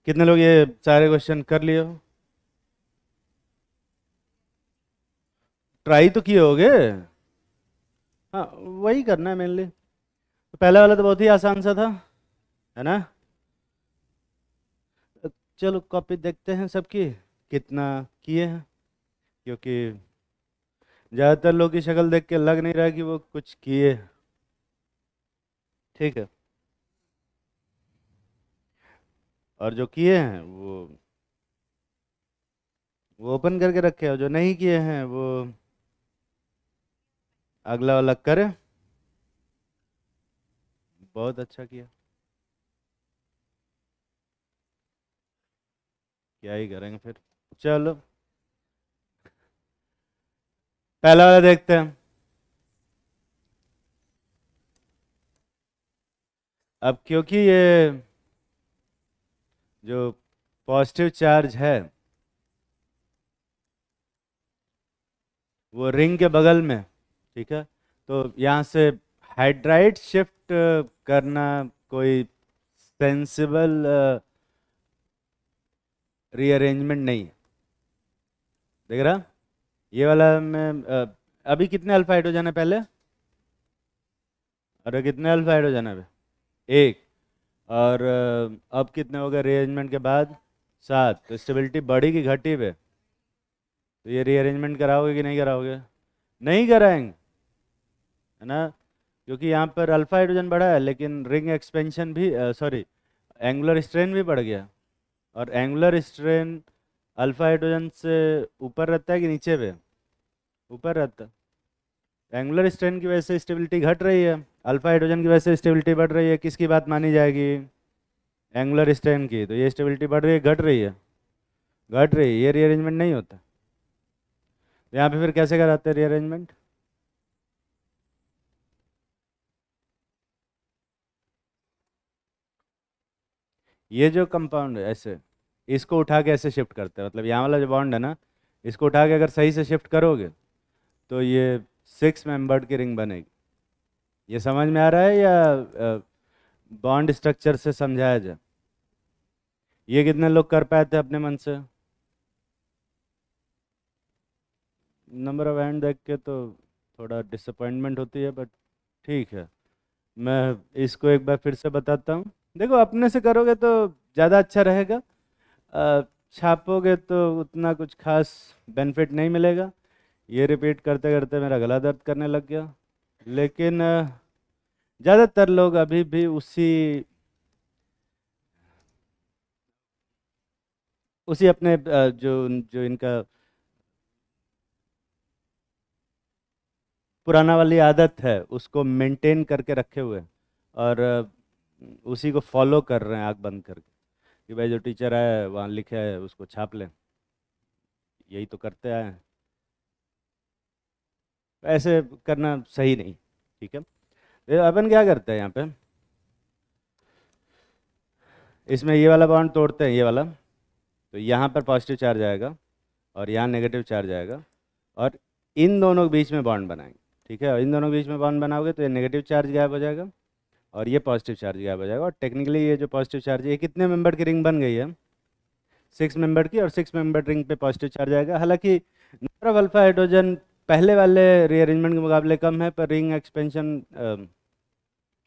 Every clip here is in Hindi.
कितने लोग ये सारे क्वेश्चन कर लिए हो? ट्राई तो किए होगे। हाँ, वही करना है मेनली। तो पहला वाला तो बहुत ही आसान सा था, है ना? चलो कॉपी देखते हैं सबकी, कितना किए हैं, क्योंकि ज़्यादातर लोग की शक्ल देख के लग नहीं रहा कि वो कुछ किए। ठीक है। और जो किए हैं वो ओपन करके रखे, और जो नहीं किए हैं वो अगला वाला करें। बहुत अच्छा किया। क्या ही करेंगे फिर। चलो पहला वाला देखते हैं। अब क्योंकि ये जो पॉजिटिव चार्ज है वो रिंग के बगल में, ठीक है, तो यहाँ से हाइड्राइड शिफ्ट करना कोई सेंसिबल रीअरेंजमेंट नहीं है। देख रहा, ये वाला में अभी कितने अल्फा हाइड्रोजन है पहले? अरे कितने अल्फा हाइड्रोजन है अभी? एक। और अब कितने हो गए रीअरेंजमेंट के बाद? सात। तो स्टेबिलिटी बढ़ी कि घटी पे? तो ये रीअरेंजमेंट कराओगे कि नहीं कराओगे? नहीं कराएंगे, है ना? क्योंकि यहाँ पर अल्फा हाइड्रोजन बढ़ा है, लेकिन रिंग एक्सपेंशन भी, सॉरी, एंगुलर स्ट्रेन भी बढ़ गया। और एंगुलर स्ट्रेन अल्फा हाइड्रोजन से ऊपर रहता है कि नीचे पे? ऊपर रहता है। एंगुलर स्ट्रेन की वजह से स्टेबिलिटी घट रही है, अल्फा हाइड्रोजन की वजह से स्टेबिलिटी बढ़ रही है। किसकी बात मानी जाएगी? एंगुलर स्ट्रेन की। तो ये स्टेबिलिटी बढ़ रही है, घट रही है? घट रही है। ये रीअरेंजमेंट नहीं होता। तो यहाँ पे फिर कैसे कराते हैं रीअरेंजमेंट? ये जो कंपाउंड है ऐसे, इसको उठा के ऐसे शिफ्ट करते हैं, मतलब यहाँ वाला जो बॉन्ड है ना, इसको उठा के अगर सही से शिफ्ट करोगे तो ये सिक्स मेंबर्ड की रिंग बनेगी। ये समझ में आ रहा है या बॉन्ड स्ट्रक्चर से समझाया जाए? ये कितने लोग कर पाए थे अपने मन से? नंबर ऑफ हैंड देख के तो थोड़ा डिसअपॉइंटमेंट होती है, बट ठीक है। मैं इसको एक बार फिर से बताता हूँ। देखो, अपने से करोगे तो ज़्यादा अच्छा रहेगा। अ, छापोगे तो उतना कुछ खास बेनिफिट नहीं मिलेगा। ये रिपीट करते करते मेरा गला दर्द करने लग गया। लेकिन ज़्यादातर लोग अभी भी उसी उसी अपने जो जो इनका पुराना वाली आदत है उसको मेंटेन करके रखे हुए हैं, और उसी को फॉलो कर रहे हैं आंख बंद करके, कि भाई जो टीचर है वहाँ लिखे है उसको छाप लें। यही तो करते आए हैं। ऐसे करना सही नहीं। ठीक है। अपन क्या करते हैं यहाँ पे, इसमें ये वाला बॉन्ड तोड़ते हैं, ये वाला। तो यहाँ पर पॉजिटिव चार्ज आएगा और यहाँ नेगेटिव चार्ज आएगा, और इन दोनों के बीच में बॉन्ड बनाएंगे। ठीक है, और इन दोनों के बीच में बॉन्ड बनाओगे तो ये नेगेटिव चार्ज गायब हो जाएगा और ये पॉजिटिव चार्ज गायब हो जाएगा। और टेक्निकली ये जो पॉजिटिव चार्ज है, ये कितने मेंबर की रिंग बन गई है? सिक्स मेंबर की। और सिक्स मेंबर रिंग पे पॉजिटिव चार्ज आएगा। हालांकि नंबर ऑफ अल्फा हाइड्रोजन पहले वाले रीअरेंजमेंट के मुकाबले कम है, पर रिंग एक्सपेंशन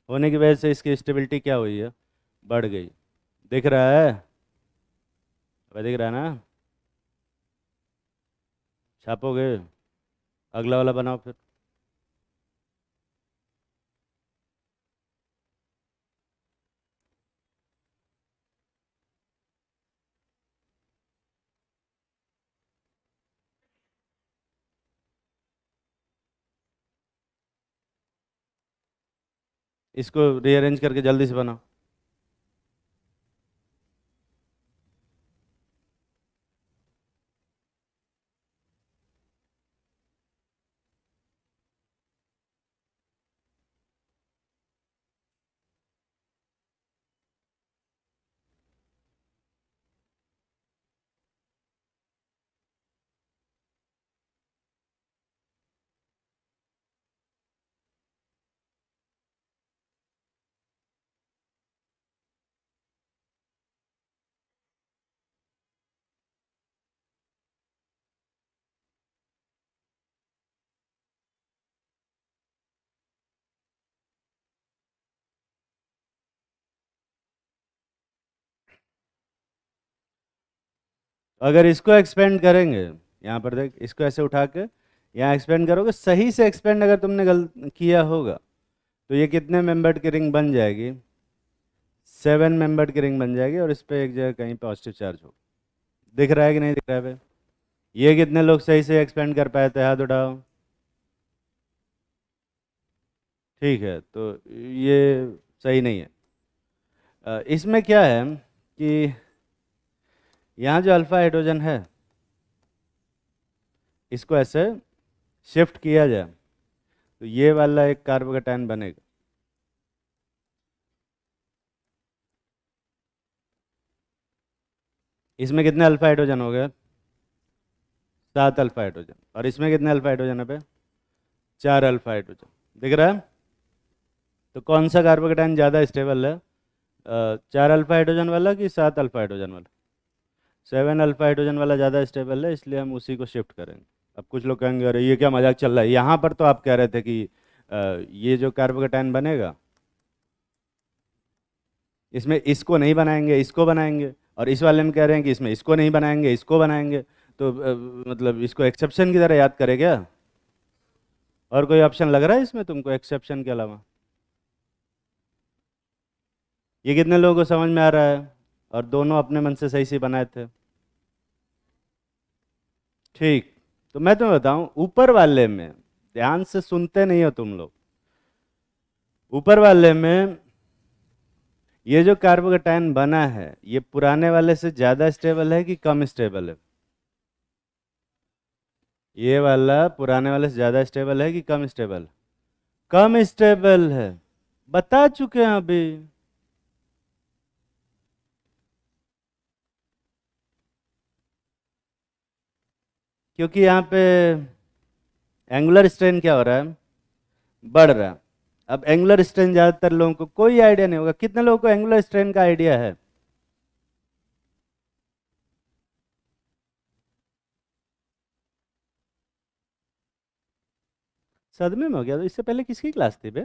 होने की वजह से इसकी स्टेबिलिटी क्या हुई है? बढ़ गई। दिख रहा है? अब दिख रहा है ना? छापोगे? अगला वाला बनाओ फिर। इसको रीअरेंज करके जल्दी से बनाओ। अगर इसको एक्सपेंड करेंगे, यहाँ पर देख, इसको ऐसे उठा के यहाँ एक्सपेंड करोगे, सही से एक्सपेंड अगर तुमने गलत किया होगा तो ये कितने मेंबर्ड की रिंग बन जाएगी? 7 मेंबर्ड की रिंग बन जाएगी, और इस पे एक जगह कहीं पॉजिटिव चार्ज हो। दिख रहा है कि नहीं दिख रहा है भाई? ये कितने लोग सही से एक्सपेंड कर पाए थे, हाथ उठाओ। ठीक है, तो ये सही नहीं है। इसमें क्या है कि यहाँ जो अल्फा हाइड्रोजन है, इसको ऐसे शिफ्ट किया जाए तो ये वाला एक कार्बोकेटायन बनेगा। इसमें कितने अल्फा हाइड्रोजन हो गए? 7 अल्फा हाइड्रोजन। और इसमें कितने अल्फा हाइड्रोजन है पे? 4 अल्फा हाइड्रोजन। दिख रहा है? तो कौन सा कार्बोकेटायन ज़्यादा स्टेबल है, 4 अल्फा हाइड्रोजन वाला कि 7 अल्फा हाइड्रोजन वाला? 7 अल्फा हाइड्रोजन वाला ज़्यादा स्टेबल है, इसलिए हम उसी को शिफ्ट करेंगे। अब कुछ लोग कहेंगे अरे ये क्या मजाक चल रहा है, यहाँ पर तो आप कह रहे थे कि ये जो कार्बोकेटायन बनेगा, इसमें इसको नहीं बनाएंगे, इसको बनाएंगे, और इस वाले में कह रहे हैं कि इसमें इसको नहीं बनाएंगे, इसको बनाएंगे। तो मतलब इसको एक्सेप्शन की तरह याद करे क्या? और कोई ऑप्शन लग रहा है इसमें तुमको एक्सेप्शन के अलावा? ये कितने लोगों को समझ में आ रहा है? और दोनों अपने मन से सही से बनाए थे। ठीक, तो मैं तुम्हें बताऊं, ऊपर वाले में ध्यान से सुनते नहीं हो तुम लोग। ऊपर वाले में ये जो कार्बोकेटायन बना है, ये पुराने वाले से ज्यादा स्टेबल है कि कम स्टेबल है? ये वाला पुराने वाले से ज्यादा स्टेबल है कि कम स्टेबल? कम स्टेबल है, बता चुके हैं अभी। क्योंकि यहाँ पे एंगुलर स्ट्रेन क्या हो रहा है, बढ़ रहा है। अब एंगुलर स्ट्रेन ज्यादातर लोगों को कोई आइडिया नहीं होगा। कितने लोगों को एंगुलर स्ट्रेन का आइडिया है? सदमे में हो गया? तो इससे पहले किसकी क्लास थी बे?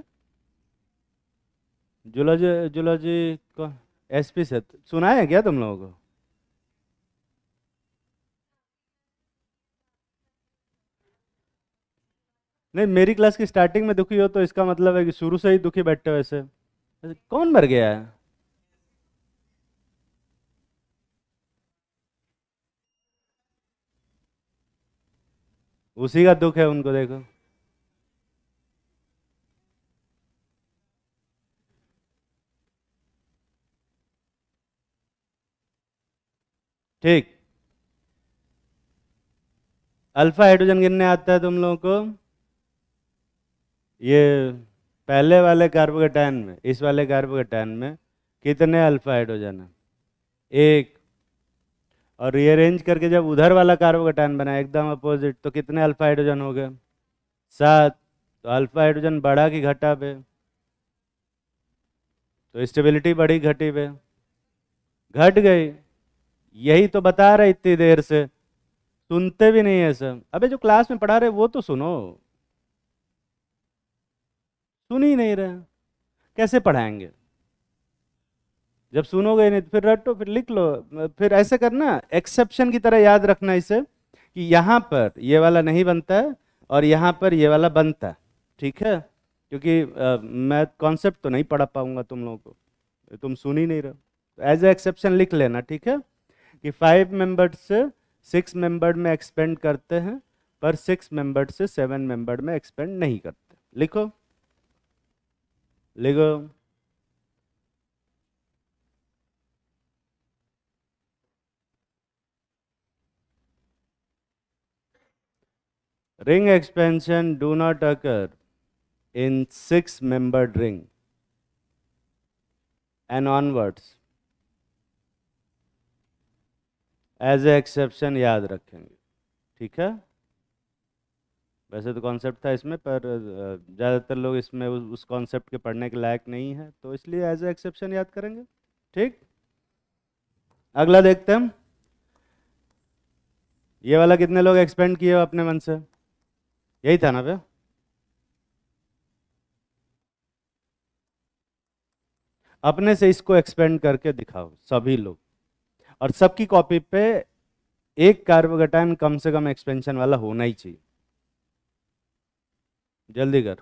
जूलॉजी, जूलॉजी को एसपी से सुना है क्या तुम लोगों को? नहीं, मेरी क्लास की स्टार्टिंग में दुखी हो तो इसका मतलब है कि शुरू से ही दुखी बैठे हो ऐसे। ऐसे कौन मर गया है? उसी का दुख है, उनको देखो। ठीक, अल्फा हाइड्रोजन गिनने आता है तुम लोगों को? ये पहले वाले कार्बोकेटायन में, इस वाले कार्बोकेटायन में कितने अल्फा हाइड्रोजन है? एक। और रीअरेंज करके जब उधर वाला कार्बोकेटायन बना एकदम अपोजिट, तो कितने अल्फा हाइड्रोजन हो गए? 7। तो अल्फा हाइड्रोजन बढ़ा कि घटा बे? तो स्टेबिलिटी बढ़ी घटी बे? घट गई। यही तो बता रहे इतनी देर से, सुनते भी नहीं है सब। अबे जो क्लास में पढ़ा रहे वो तो सुनो, सुन ही नहीं रहे, कैसे पढ़ाएंगे? जब सुनोगे नहीं तो फिर रटो, फिर लिख लो। फिर ऐसे करना, एक्सेप्शन की तरह याद रखना इसे, कि यहाँ पर ये वाला नहीं बनता है और यहाँ पर ये वाला बनता है। ठीक है? क्योंकि मैं कॉन्सेप्ट तो नहीं पढ़ा पाऊंगा तुम लोगों को, तुम सुन ही नहीं रहे। तो एज ए एक्सेप्शन लिख लेना, ठीक है? कि 5 मेंबर्ड से 6 मेंबर्ड में एक्सपेंड करते हैं, पर 6 मेंबर्ड से 7 मेंबर्ड में एक्सपेंड नहीं करते। लिखो, लिखो। Ring expansion do not occur in 6 membered ring and onwards, as a exception याद रखेंगे। ठीक है? वैसे तो कॉन्सेप्ट था इसमें, पर ज़्यादातर लोग इसमें उस कॉन्सेप्ट के पढ़ने के लायक नहीं है, तो इसलिए एज ए एक्सेप्शन याद करेंगे। ठीक, अगला देखते हैं। ये वाला कितने लोग एक्सपेंड किए हो अपने मन से? यही था ना बे? अपने से इसको एक्सपेंड करके दिखाओ सभी लोग, और सबकी कॉपी पे एक कार्बोकेटायन कम से कम एक्सपेंशन वाला होना ही चाहिए। जल्दी कर।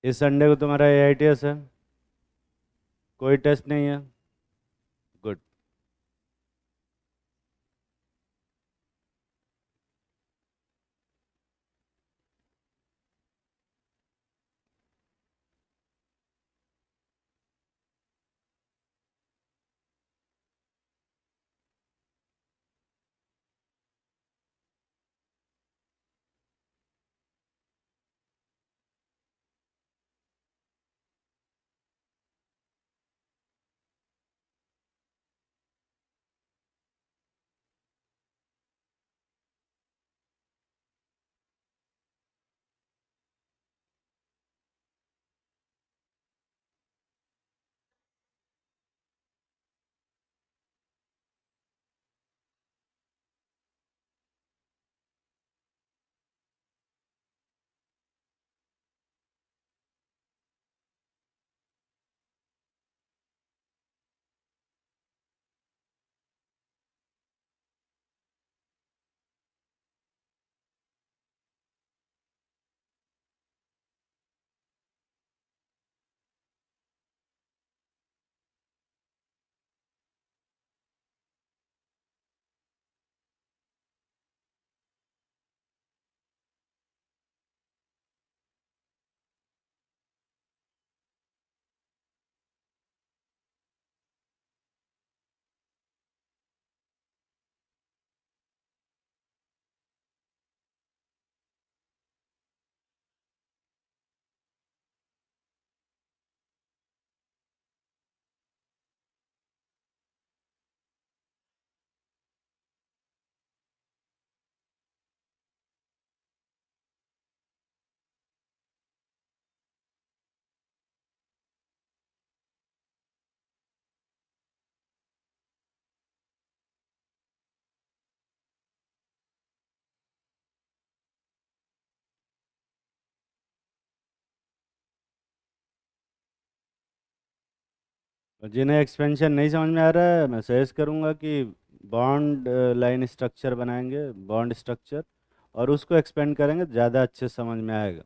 इस संडे को तुम्हारा AITS है? कोई टेस्ट नहीं है? गुड। और जिन्हें एक्सपेंशन नहीं समझ में आ रहा है, मैं सजेस्ट करूंगा कि बॉन्ड लाइन स्ट्रक्चर बनाएंगे, बॉन्ड स्ट्रक्चर, और उसको एक्सपेंड करेंगे, ज़्यादा अच्छे से समझ में आएगा।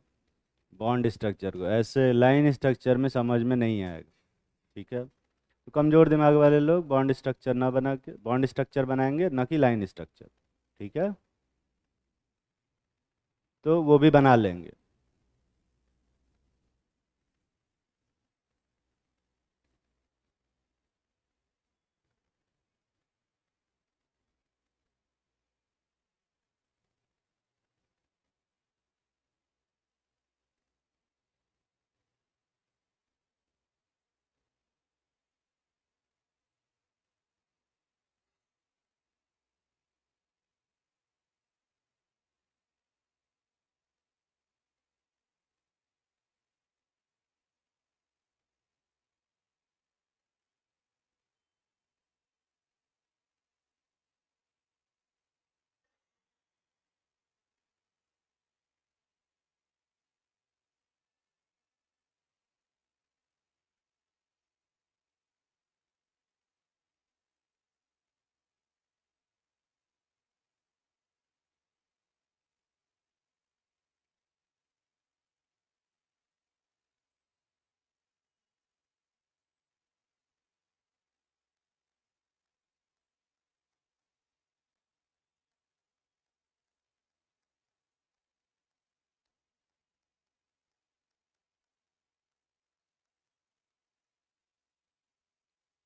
बॉन्ड स्ट्रक्चर को ऐसे लाइन स्ट्रक्चर में समझ में नहीं आएगा। ठीक है? तो कमज़ोर दिमाग वाले लोग बॉन्ड स्ट्रक्चर ना बना के बॉन्ड स्ट्रक्चर बनाएंगे, ना कि लाइन स्ट्रक्चर। ठीक है? तो वो भी बना लेंगे।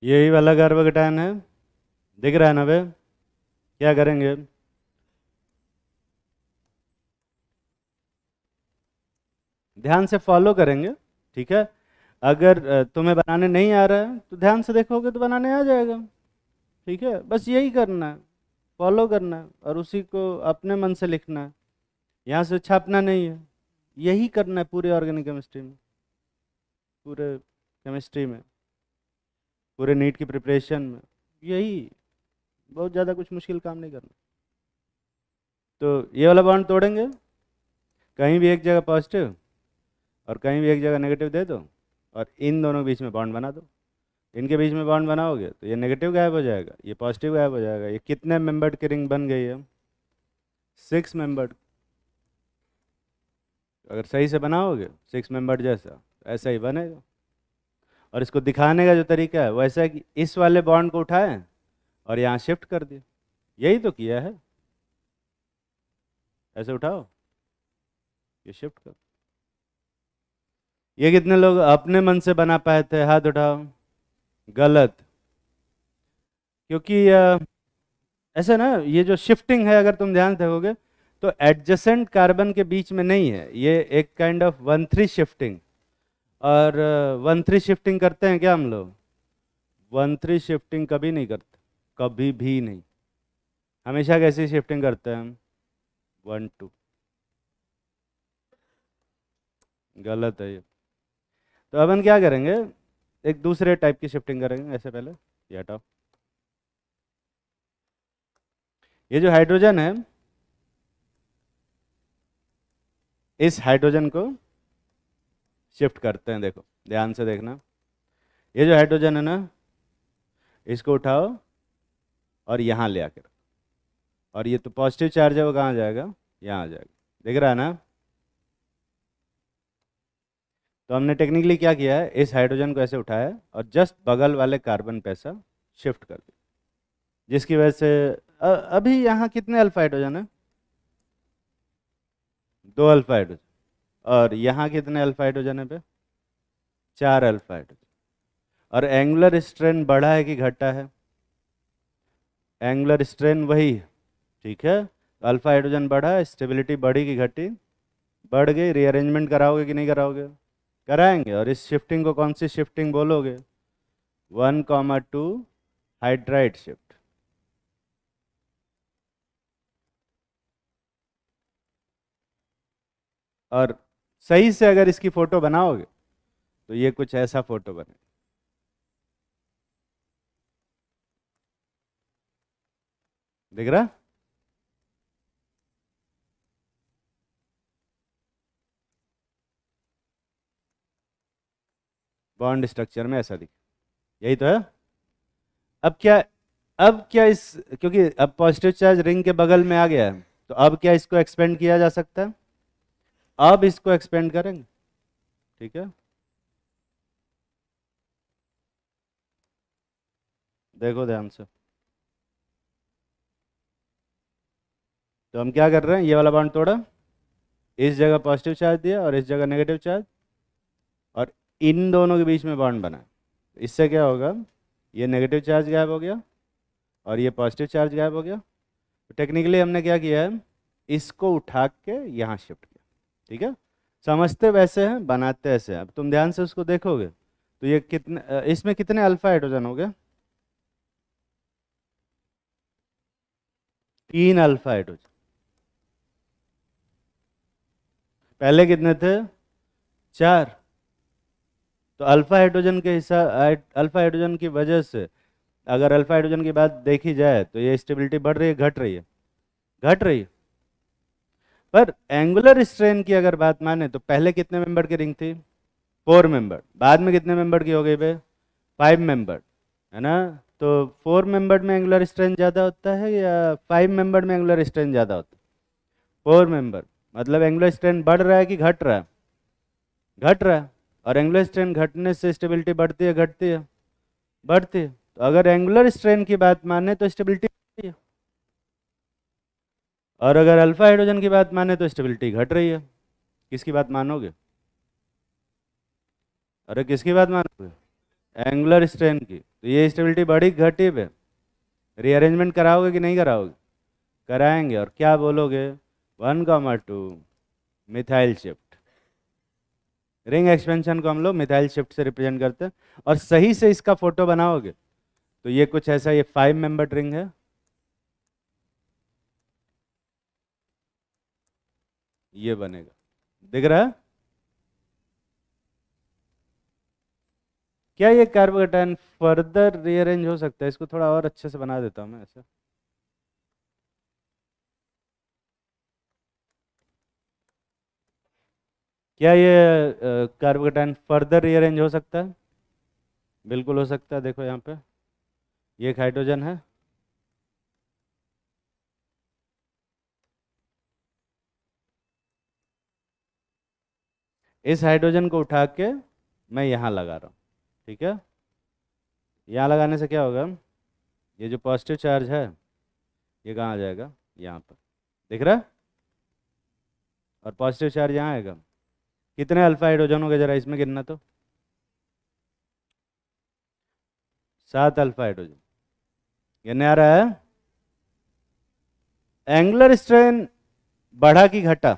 यही वाला कार्बोकेटायन है, दिख रहा है ना बे? क्या करेंगे? ध्यान से फॉलो करेंगे। ठीक है? अगर तुम्हें बनाने नहीं आ रहा है तो ध्यान से देखोगे तो बनाने आ जाएगा। ठीक है? बस यही करना है, फॉलो करना है और उसी को अपने मन से लिखना है। यहाँ से छापना नहीं है, यही करना है पूरे ऑर्गेनिक केमिस्ट्री में, पूरे केमिस्ट्री में, पूरे नीट की प्रिपरेशन में, यही, बहुत ज़्यादा कुछ मुश्किल काम नहीं करना। तो ये वाला बॉन्ड तोड़ेंगे, कहीं भी एक जगह पॉजिटिव और कहीं भी एक जगह नेगेटिव दे दो, और इन दोनों के बीच में बॉन्ड बना दो। इनके बीच में बॉन्ड बनाओगे तो ये नेगेटिव गायब हो जाएगा, ये पॉजिटिव गायब हो जाएगा। ये कितने मेंबर्ड की रिंग बन गई है? 6 मेंबर्ड। अगर सही से बनाओगे 6 मेंबर्ड जैसा, ऐसा ही बनेगा। और इसको दिखाने का जो तरीका है वो ऐसा है कि इस वाले बॉन्ड को उठाएं और यहाँ शिफ्ट कर दिए, यही तो किया है। ऐसे उठाओ, ये शिफ्ट कर। ये कितने लोग अपने मन से बना पाए थे? हाथ उठाओ। गलत। क्योंकि ऐसा ना, ये जो शिफ्टिंग है अगर तुम ध्यान से देखोगे तो एडजेसेंट कार्बन के बीच में नहीं है, ये एक काइंड ऑफ 1-3 शिफ्टिंग। और 1-3 शिफ्टिंग करते हैं क्या हम लोग? 1-3 शिफ्टिंग कभी नहीं करते, कभी भी नहीं। हमेशा कैसी शिफ्टिंग करते हैं हम? 1-2। गलत है ये। तो अब हम क्या करेंगे, एक दूसरे टाइप की शिफ्टिंग करेंगे। ऐसे पहले ये हटाओ। ये जो हाइड्रोजन है, इस हाइड्रोजन को शिफ्ट करते हैं। देखो ध्यान से देखना, ये जो हाइड्रोजन है ना, इसको उठाओ और यहाँ ले आकर, और ये तो पॉजिटिव चार्ज है, वो कहाँ जाएगा? यहाँ आ जाएगा। दिख रहा है ना? तो हमने टेक्निकली क्या किया है, इस हाइड्रोजन को ऐसे उठाया और जस्ट बगल वाले कार्बन पे ऐसा शिफ्ट कर दिया, जिसकी वजह से अभी यहाँ कितने अल्फा हाइड्रोजन है? 2 अल्फा हाइड्रोजन। और यहाँ कितने अल्फा हाइड्रोजन है पे? 4 अल्फा हाइड्रोजन। और एंगुलर स्ट्रेन बढ़ा है कि घटा है? एंगुलर स्ट्रेन वही है, ठीक है। अल्फा हाइड्रोजन बढ़ा, स्टेबिलिटी बढ़ी कि घटी? बढ़ गई। रीअरेंजमेंट कराओगे कि नहीं कराओगे? कराएंगे। और इस शिफ्टिंग को कौन सी शिफ्टिंग बोलोगे? 1,2 हाइड्राइड शिफ्ट। और सही से अगर इसकी फोटो बनाओगे तो ये कुछ ऐसा फोटो बने। दिख रहा? बॉन्ड स्ट्रक्चर में ऐसा दिख, यही तो है। अब क्या, अब क्या इस, क्योंकि अब पॉजिटिव चार्ज रिंग के बगल में आ गया है, तो अब क्या इसको एक्सपेंड किया जा सकता है? अब इसको एक्सपेंड करेंगे, ठीक है। देखो ध्यान से, तो हम क्या कर रहे हैं, ये वाला बॉन्ड तोड़ा, इस जगह पॉजिटिव चार्ज दिया और इस जगह नेगेटिव चार्ज, और इन दोनों के बीच में बॉन्ड बना। इससे क्या होगा, ये नेगेटिव चार्ज गायब हो गया और ये पॉजिटिव चार्ज गायब हो गया। तो टेक्निकली हमने क्या किया है, इसको उठा के यहाँ शिफ्ट किया, ठीक है। समझते वैसे हैं, बनाते ऐसे हैं। अब तुम ध्यान से उसको देखोगे तो ये कितने, इसमें कितने अल्फा हाइड्रोजन हो गए? 3 अल्फा हाइड्रोजन। पहले कितने थे? 4। तो अल्फा हाइड्रोजन के हिसाब, अल्फा हाइड्रोजन की वजह से, अगर अल्फा हाइड्रोजन की बात देखी जाए तो ये स्टेबिलिटी बढ़ रही है, घट रही है? घट रही है। पर एंगुलर स्ट्रेन की अगर बात माने तो पहले कितने मेंबर की रिंग थी? 4 मेंबर। बाद में कितने मेंबर की हो गई बे? 5 मेंबर, है ना। तो 4 मेंबर में एंगुलर स्ट्रेन ज़्यादा होता है या 5 मेंबर में एंगुलर स्ट्रेन ज़्यादा होता है? 4 मेंबर। मतलब एंगुलर स्ट्रेन बढ़ रहा है कि घट रहा है? घट रहा है। और एंगुलर स्ट्रेन घटने से स्टेबिलिटी बढ़ती है घटती है? बढ़ती है। तो अगर एंगुलर स्ट्रेन की बात माने तो स्टेबिलिटी बढ़ती है, और अगर अल्फा हाइड्रोजन की बात माने तो स्टेबिलिटी घट रही है। किसकी बात मानोगे? अरे किसकी बात मानोगे? एंगुलर स्ट्रेन की। तो ये स्टेबिलिटी बढ़ी घटी पे रीअरेंजमेंट कराओगे कि नहीं कराओगे? कराएंगे। और क्या बोलोगे? 1,2 मिथाइल शिफ्ट। रिंग एक्सपेंशन को हम लोग मिथाइल शिफ्ट से रिप्रेजेंट करते हैं। और सही से इसका फोटो बनाओगे तो ये कुछ ऐसा, ये 5 मेंबर रिंग है, ये बनेगा, दिख रहा है? क्या ये कार्बोकेटायन फर्दर रीअरेंज हो सकता है? इसको थोड़ा और अच्छे से बना देता हूँ मैं ऐसे। क्या ये कार्बोकेटायन फर्दर रीअरेंज हो सकता है? बिल्कुल हो सकता है। देखो यहाँ पे ये एक हाइड्रोजन है, इस हाइड्रोजन को उठा के मैं यहाँ लगा रहा हूँ, ठीक है? यहाँ लगाने से क्या होगा, ये जो पॉजिटिव चार्ज है ये कहाँ आ जाएगा, यहाँ पर, दिख रहा है? और पॉजिटिव चार्ज यहाँ आएगा। कितने अल्फा हाइड्रोजन हो गए जरा इसमें गिनना तो। 7 अल्फा हाइड्रोजन। गिनने आ रहा है? एंगुलर स्ट्रेन बढ़ा कि घटा?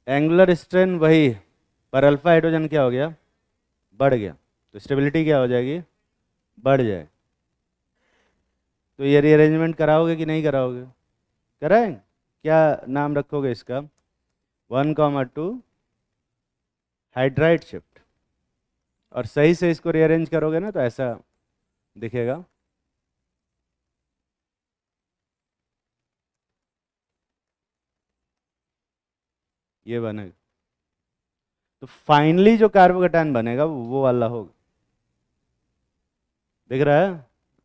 एंगुलर स्ट्रेन वही, पर अल्फा हाइड्रोजन क्या हो गया, बढ़ गया। तो स्टेबिलिटी क्या हो जाएगी, बढ़ जाए। तो ये रीअरेंजमेंट कराओगे कि नहीं कराओगे? कराएं? क्या नाम रखोगे इसका? 1,2 हाइड्राइड शिफ्ट। और सही से इसको रीअरेंज करोगे ना तो ऐसा दिखेगा। ये बनेगा। तो फाइनली जो कार्बोकेटायन बनेगा वो वाला होगा, दिख रहा है?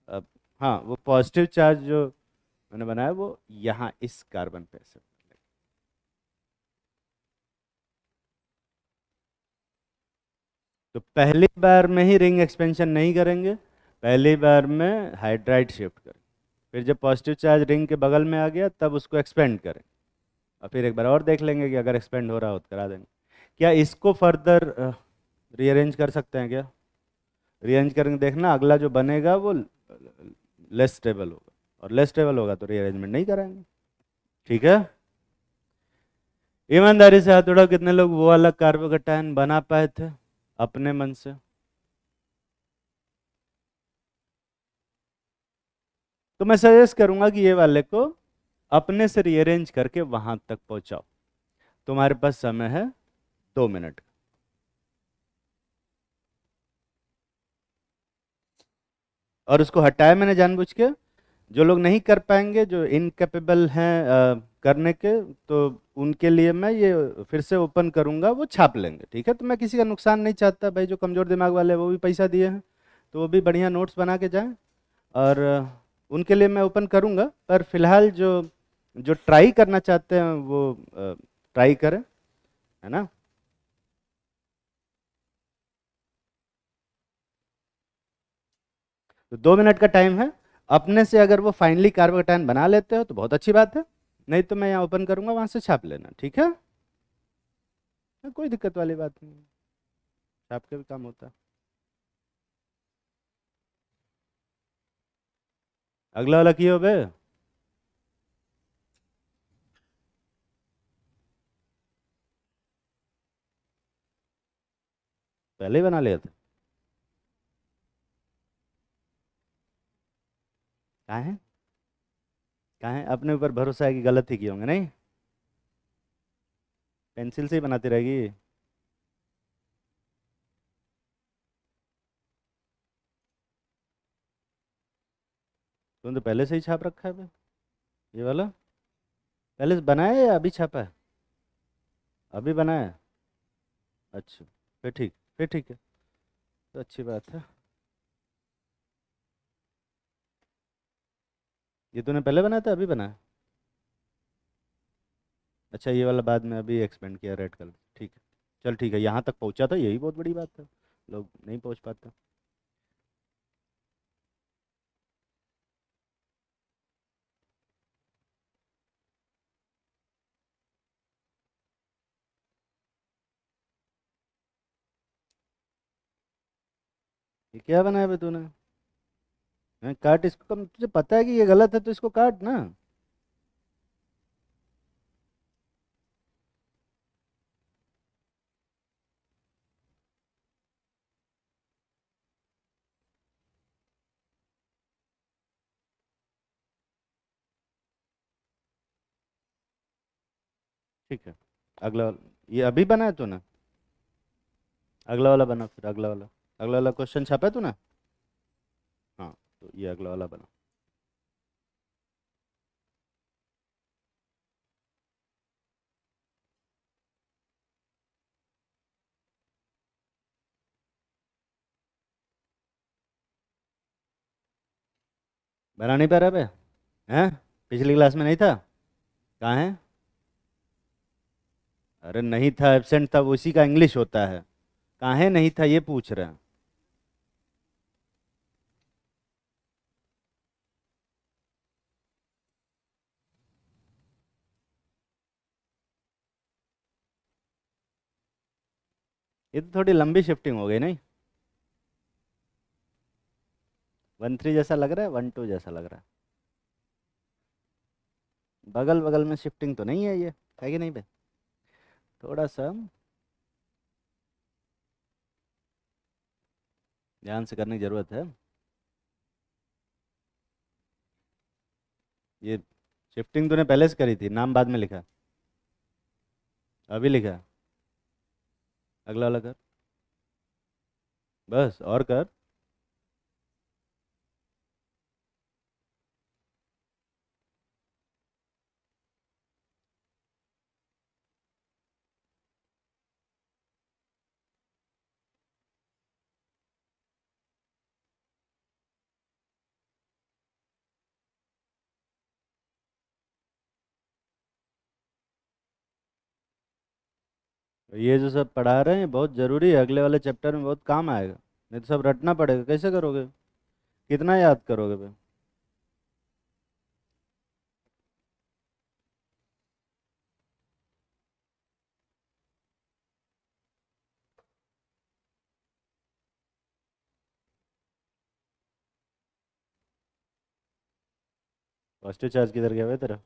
अब हाँ, वो पॉजिटिव चार्ज जो मैंने बनाया वो यहाँ इस कार्बन पे से। तो पहली बार में ही रिंग एक्सपेंशन नहीं करेंगे, पहली बार में हाइड्राइड शिफ्ट करें, फिर जब पॉजिटिव चार्ज रिंग के बगल में आ गया तब उसको एक्सपेंड करें, और फिर एक बार और देख लेंगे कि अगर एक्सपेंड हो रहा हो तो करा देंगे। क्या इसको फर्दर रीअरेंज कर सकते हैं क्या? रीअरेंज करके देखना, अगला जो बनेगा वो लेस स्टेबल होगा, और लेस स्टेबल होगा तो रीअरेंजमेंट नहीं कराएंगे। ठीक है? ईमानदारी से हाथ उठाओ, कितने लोग वो वाला कार्बोकेटायन बना पाए थे अपने मन से? तो मैं सजेस्ट करूंगा कि ये वाले को अपने से रीअरेंज करके वहां तक पहुंचाओ। तुम्हारे पास समय है 2 मिनट। और उसको हटाया मैंने जानबूझ के। जो लोग नहीं कर पाएंगे, जो इनकेपेबल हैं करने के, तो उनके लिए मैं ये फिर से ओपन करूंगा, वो छाप लेंगे, ठीक है? तो मैं किसी का नुकसान नहीं चाहता भाई, जो कमजोर दिमाग वाले हैं वो भी पैसा दिए हैं, तो वो भी बढ़िया नोट्स बना के जाएं। और उनके लिए मैं ओपन करूंगा, पर फिलहाल जो जो ट्राई करना चाहते हैं वो ट्राई करें, है ना? तो 2 मिनट का टाइम है। अपने से अगर वो फाइनली कार्बोकेटायन बना लेते हो तो बहुत अच्छी बात है, नहीं तो मैं यहाँ ओपन करूंगा, वहां से छाप लेना, ठीक है? कोई दिक्कत वाली बात नहीं है, छाप के भी काम होता है। अगला वाला की हो बे? पहले ही बना लिया था? कहाँ है? कहाँ है? अपने ऊपर भरोसा है कि गलत ही किए होंगे, नहीं? पेंसिल से ही बनाती रहेगी। तुमने तो पहले से ही छाप रखा है बे, ये वाला। पहले से बनाया है या अभी छापा है? अभी बनाया है? अच्छा, फिर ठीक, फिर ठीक है, तो अच्छी बात है। ये तूने पहले बनाया था अभी बनाया? अच्छा, ये वाला बाद में अभी एक्सपेंड किया रेड कलर, ठीक है। चल ठीक है, यहाँ तक पहुँचा था, यही बहुत बड़ी बात है, लोग नहीं पहुँच पाते। ये क्या बनाया बे तूने? काट इसको, कम तुझे पता है कि ये गलत है तो इसको काट ना। ठीक है। अगला वाला, ये अभी बना है तूने? अगला वाला बना, फिर अगला वाला। अगला वाला क्वेश्चन छापा है तूने? हाँ, तो ये अगला वाला बना। बना नहीं पा रहा बे? हैं? पिछली क्लास में नहीं था? कहाँ है? अरे नहीं था, एब्सेंट था, वो उसी का इंग्लिश होता है। कहाँ है नहीं था, ये पूछ रहे हैं। ये तो थोड़ी लंबी शिफ्टिंग हो गई नहीं? 1-3 जैसा लग रहा है, 1-2 जैसा लग रहा है। बगल बगल में शिफ्टिंग तो नहीं है ये, है कि नहीं बे? थोड़ा सा ध्यान से करने की जरूरत है। ये शिफ्टिंग तूने पहले से करी थी, नाम बाद में लिखा? अभी लिखा? अगला वाला कर। बस और कर। ये जो सब पढ़ा रहे हैं बहुत ज़रूरी है, अगले वाले चैप्टर में बहुत काम आएगा। नहीं तो सब रटना पड़ेगा, कैसे करोगे? कितना याद करोगे बे? पॉजिटिव चार्ज किधर गया हुआ तेरा?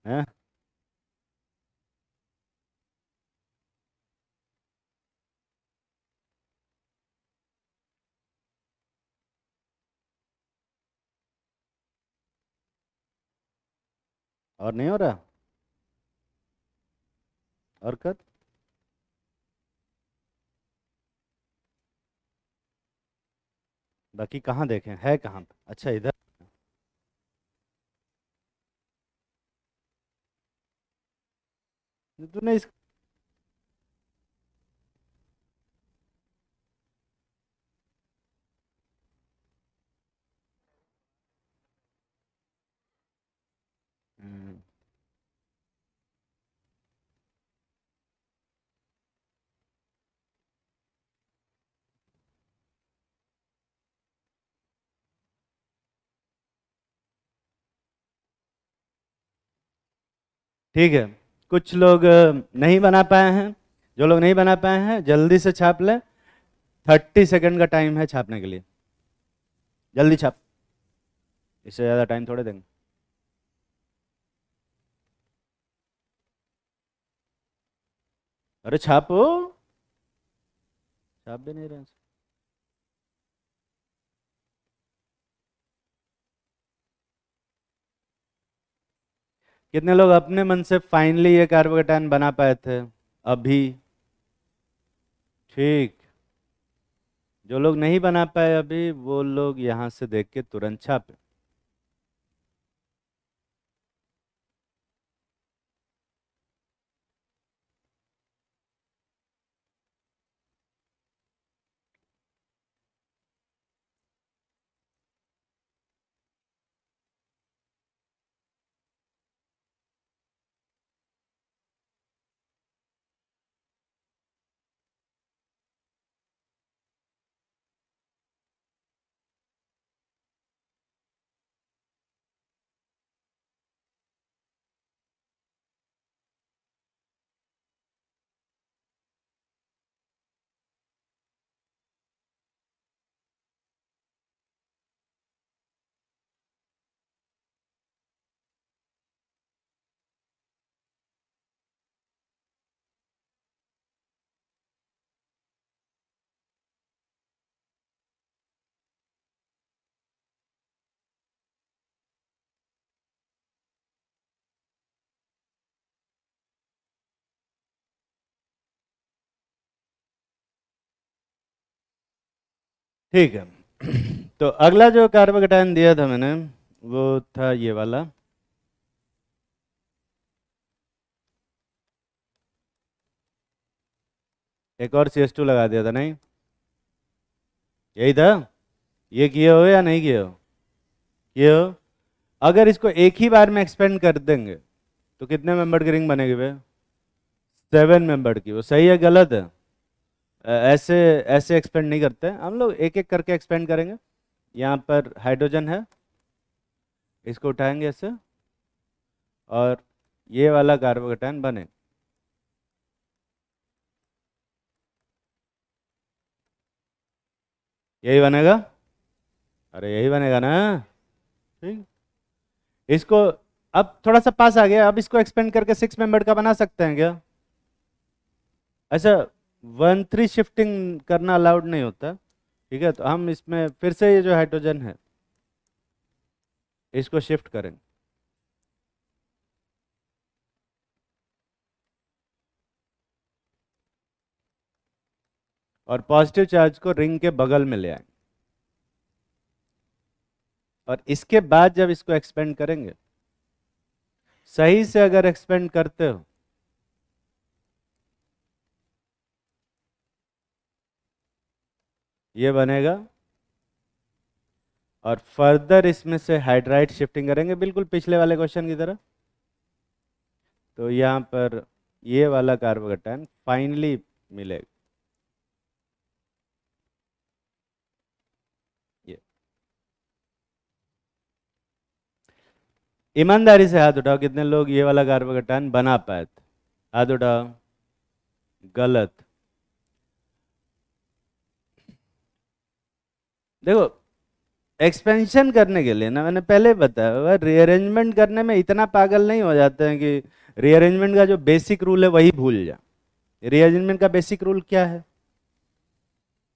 हैं? और नहीं हो रहा? और कर। बाकी कहाँ देखें, है कहाँ पे? अच्छा इधर। तूने इस हम्म, ठीक है। कुछ लोग नहीं बना पाए हैं। जो लोग नहीं बना पाए हैं जल्दी से छाप लें। 30 सेकंड का टाइम है छापने के लिए। जल्दी छाप। इससे ज़्यादा टाइम थोड़े देंगे। अरे छापो। छाप भी नहीं रहे हैं। कितने लोग अपने मन से फाइनली ये कार्बोकेटायन बना पाए थे अभी? ठीक। जो लोग नहीं बना पाए अभी, वो लोग यहाँ से देख के तुरंत छापे। ठीक है। तो अगला जो कार्बोकेटायन दिया था मैंने वो था ये वाला। एक और CH2 लगा दिया था, नहीं यही था? ये किए हो या नहीं किए हो? किए हो। अगर इसको एक ही बार में एक्सपेंड कर देंगे तो कितने मेंबर की रिंग बनेगी भाई? 7 मेंबर की। वो सही है गलत है? ऐसे ऐसे एक्सपेंड नहीं करते हम लोग, एक एक करके एक्सपेंड करेंगे। यहाँ पर हाइड्रोजन है, इसको उठाएंगे ऐसे और ये वाला कार्बोकेटायन बने। यही बनेगा? अरे यही बनेगा ना। ठीक। इसको अब थोड़ा सा पास आ गया, अब इसको एक्सपेंड करके 6 मेंबर का बना सकते हैं क्या? ऐसा 1-3 शिफ्टिंग करना अलाउड नहीं होता। ठीक है, तो हम इसमें फिर से ये जो हाइड्रोजन है इसको शिफ्ट करेंगे। और पॉजिटिव चार्ज को रिंग के बगल में ले आएंगे। और इसके बाद जब इसको एक्सपेंड करेंगे, सही से अगर एक्सपेंड करते हो ये बनेगा। और फर्दर इसमें से हाइड्राइड शिफ्टिंग करेंगे बिल्कुल पिछले वाले क्वेश्चन की तरह। तो यहाँ पर ये वाला कार्बोकेटायन फाइनली मिलेगा। ये ईमानदारी से हाथ उठाओ, कितने लोग ये वाला कार्बोकेटायन बना पाए थे? हाथ उठाओ। गलत। देखो, एक्सपेंशन करने के लिए ना, मैंने पहले बताया, रीअरेंजमेंट करने में इतना पागल नहीं हो जाते हैं कि रीअरेंजमेंट का जो बेसिक रूल है वही भूल जा। रीअरेंजमेंट का बेसिक रूल क्या है?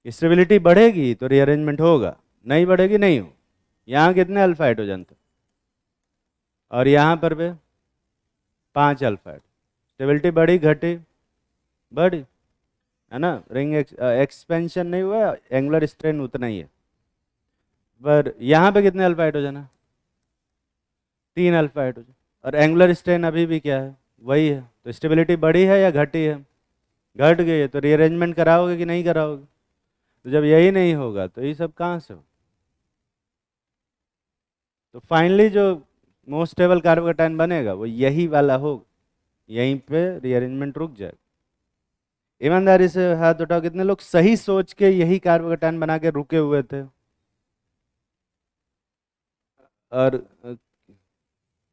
स्टेबिलिटी बढ़ेगी तो रीअरेंजमेंट होगा, नहीं बढ़ेगी नहीं हो। यहाँ कितने अल्फा हाइड्रोजन थे और यहाँ पर भी 5 अल्फा हाइड्रोजन। स्टेबिलिटी बढ़ी घटी? बढ़ी, है ना। रिंग एक्सपेंशन नहीं हुआ, एंगुलर स्ट्रेन उतना ही है। पर यहाँ पे कितने अल्फा हाइड्रोजन है? 3 अल्फा हाइड्रोजन। और एंगुलर स्ट्रेन अभी भी क्या है? वही है। तो स्टेबिलिटी बढ़ी है या घटी है? घट गई है। तो रीअरेंजमेंट कराओगे कि नहीं कराओगे? तो जब यही नहीं होगा तो ये सब कहाँ से हो? तो फाइनली जो मोस्ट स्टेबल कार्बोकेटायन बनेगा वो यही वाला होगा। यहीं पे रीअरेंजमेंट रुक जाएगा। ईमानदारी से हाथ उठाओ, कितने लोग सही सोच के यही कार्बोकेटायन बना के रुके हुए थे? और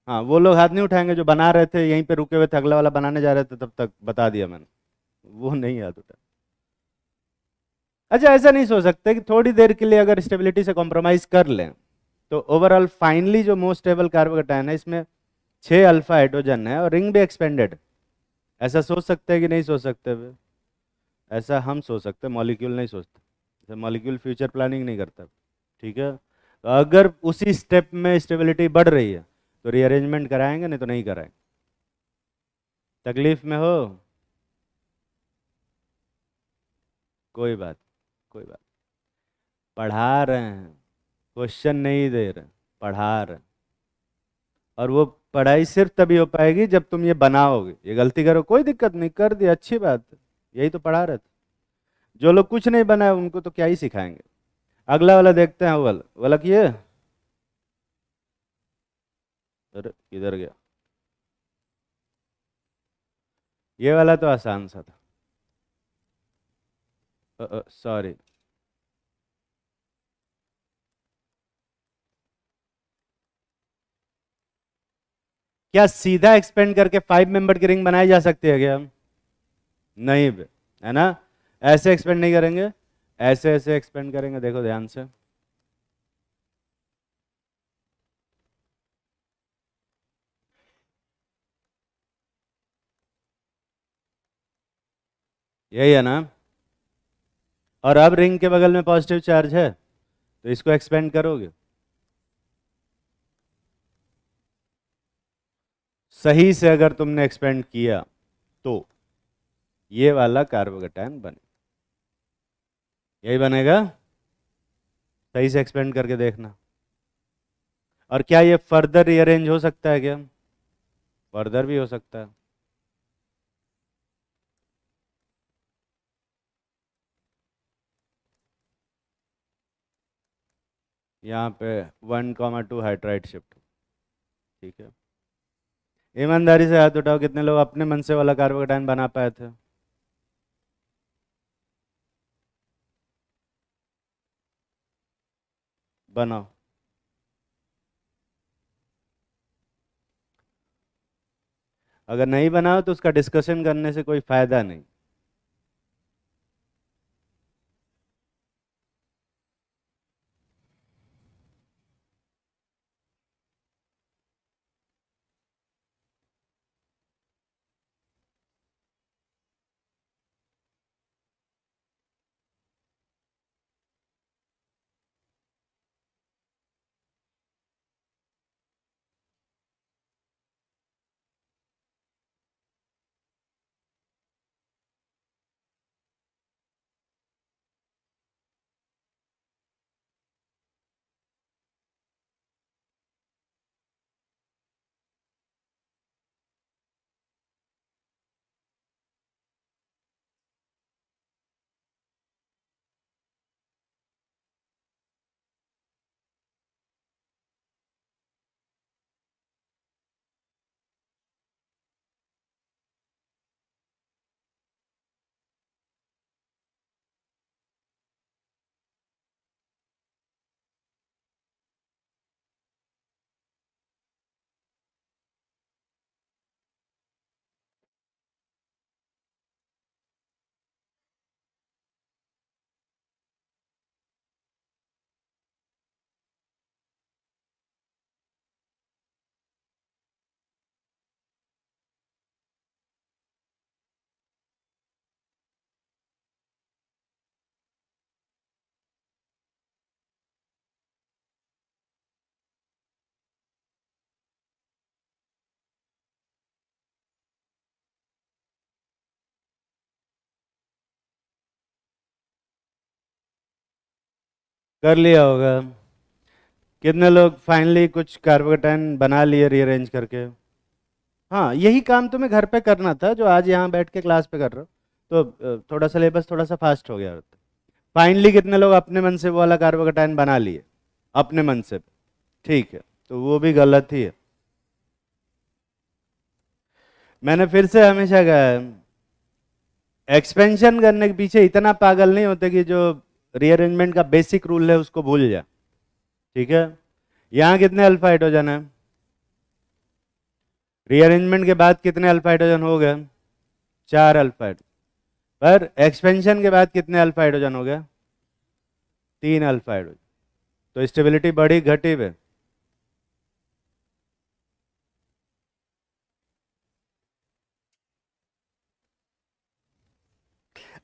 हाँ, वो लोग हाथ नहीं उठाएंगे जो बना रहे थे, यहीं पे रुके हुए थे, अगला वाला बनाने जा रहे थे, तब तक बता दिया मैंने। वो नहीं हाथ उठा। अच्छा, ऐसा नहीं सोच सकते कि थोड़ी देर के लिए अगर स्टेबिलिटी से कॉम्प्रोमाइज कर लें तो ओवरऑल फाइनली जो मोस्ट स्टेबल कार्बोकेटायन है इसमें 6 अल्फा हाइड्रोजन है और रिंग भी एक्सपेंडेड। ऐसा सोच सकते हैं कि नहीं सोच सकते वे? ऐसा हम सोच सकते हैं, मॉलिक्यूल नहीं सोचते। जैसे मॉलिक्यूल फ्यूचर प्लानिंग नहीं करता। ठीक है, तो अगर उसी स्टेप में स्टेबिलिटी बढ़ रही है तो रीअरेंजमेंट कराएंगे, नहीं तो नहीं कराएंगे। तकलीफ में हो? कोई बात, कोई बात। पढ़ा रहे हैं, क्वेश्चन नहीं दे रहे, पढ़ा रहे हैं। और वो पढ़ाई सिर्फ तभी हो पाएगी जब तुम ये बनाओगे। ये गलती करो कोई दिक्कत नहीं, कर दी अच्छी बात है, यही तो पढ़ा रहे थे। जो लोग कुछ नहीं बनाए उनको तो क्या ही सिखाएंगे। अगला वाला देखते हैं, वो वाला वाला किए। अरे किधर गया? ये वाला तो आसान सा था। सॉरी। क्या सीधा एक्सपेंड करके 5 मेंबर की रिंग बनाई जा सकती है क्या? नहीं बे, है ना। ऐसे एक्सपेंड नहीं करेंगे, ऐसे ऐसे एक्सपेंड करेंगे। देखो ध्यान से, यही है ना। और अब रिंग के बगल में पॉजिटिव चार्ज है तो इसको एक्सपेंड करोगे, सही से अगर तुमने एक्सपेंड किया तो ये वाला कार्बोकेटायन बने। यही बनेगा। सही से एक्सपेंड करके देखना। और क्या ये फर्दर रीअरेंज हो सकता है क्या? फर्दर भी हो सकता है। यहाँ पे 1,2 हाइड्राइड शिफ्ट। ठीक है, ईमानदारी से हाथ उठाओ, कितने लोग अपने मन से वाला कार्बोकेटायन बना पाए थे? बनाओ। अगर नहीं बनाओ तो उसका डिस्कशन करने से कोई फायदा नहीं। कर लिया होगा। कितने लोग फाइनली कुछ कार्बोकेटायन बना लिए रीअरेंज करके? हाँ, यही काम तुम्हें घर पे करना था जो आज यहाँ बैठ के क्लास पे कर रहे हो। तो थोड़ा सिलेबस थोड़ा सा फास्ट हो गया। फाइनली कितने लोग अपने मन से वो वाला कार्बोकेटायन बना लिए? अपने मन से। ठीक है, तो वो भी गलत ही है। मैंने फिर से हमेशा कहा है, एक्सपेंशन करने के पीछे इतना पागल नहीं होते कि जो रीअरेंजमेंट का बेसिक रूल है उसको भूल जाए। ठीक है, यहाँ कितने अल्फा हाइड्रोजन है? रीअरेंजमेंट के बाद कितने अल्फा हाइड्रोजन हो गए? 4 अल्फा हाइड्रोजन। पर एक्सपेंशन के बाद कितने अल्फा हाइड्रोजन हो गए? 3 अल्फा हाइड्रोजन। तो स्टेबिलिटी बढ़ी घटी है?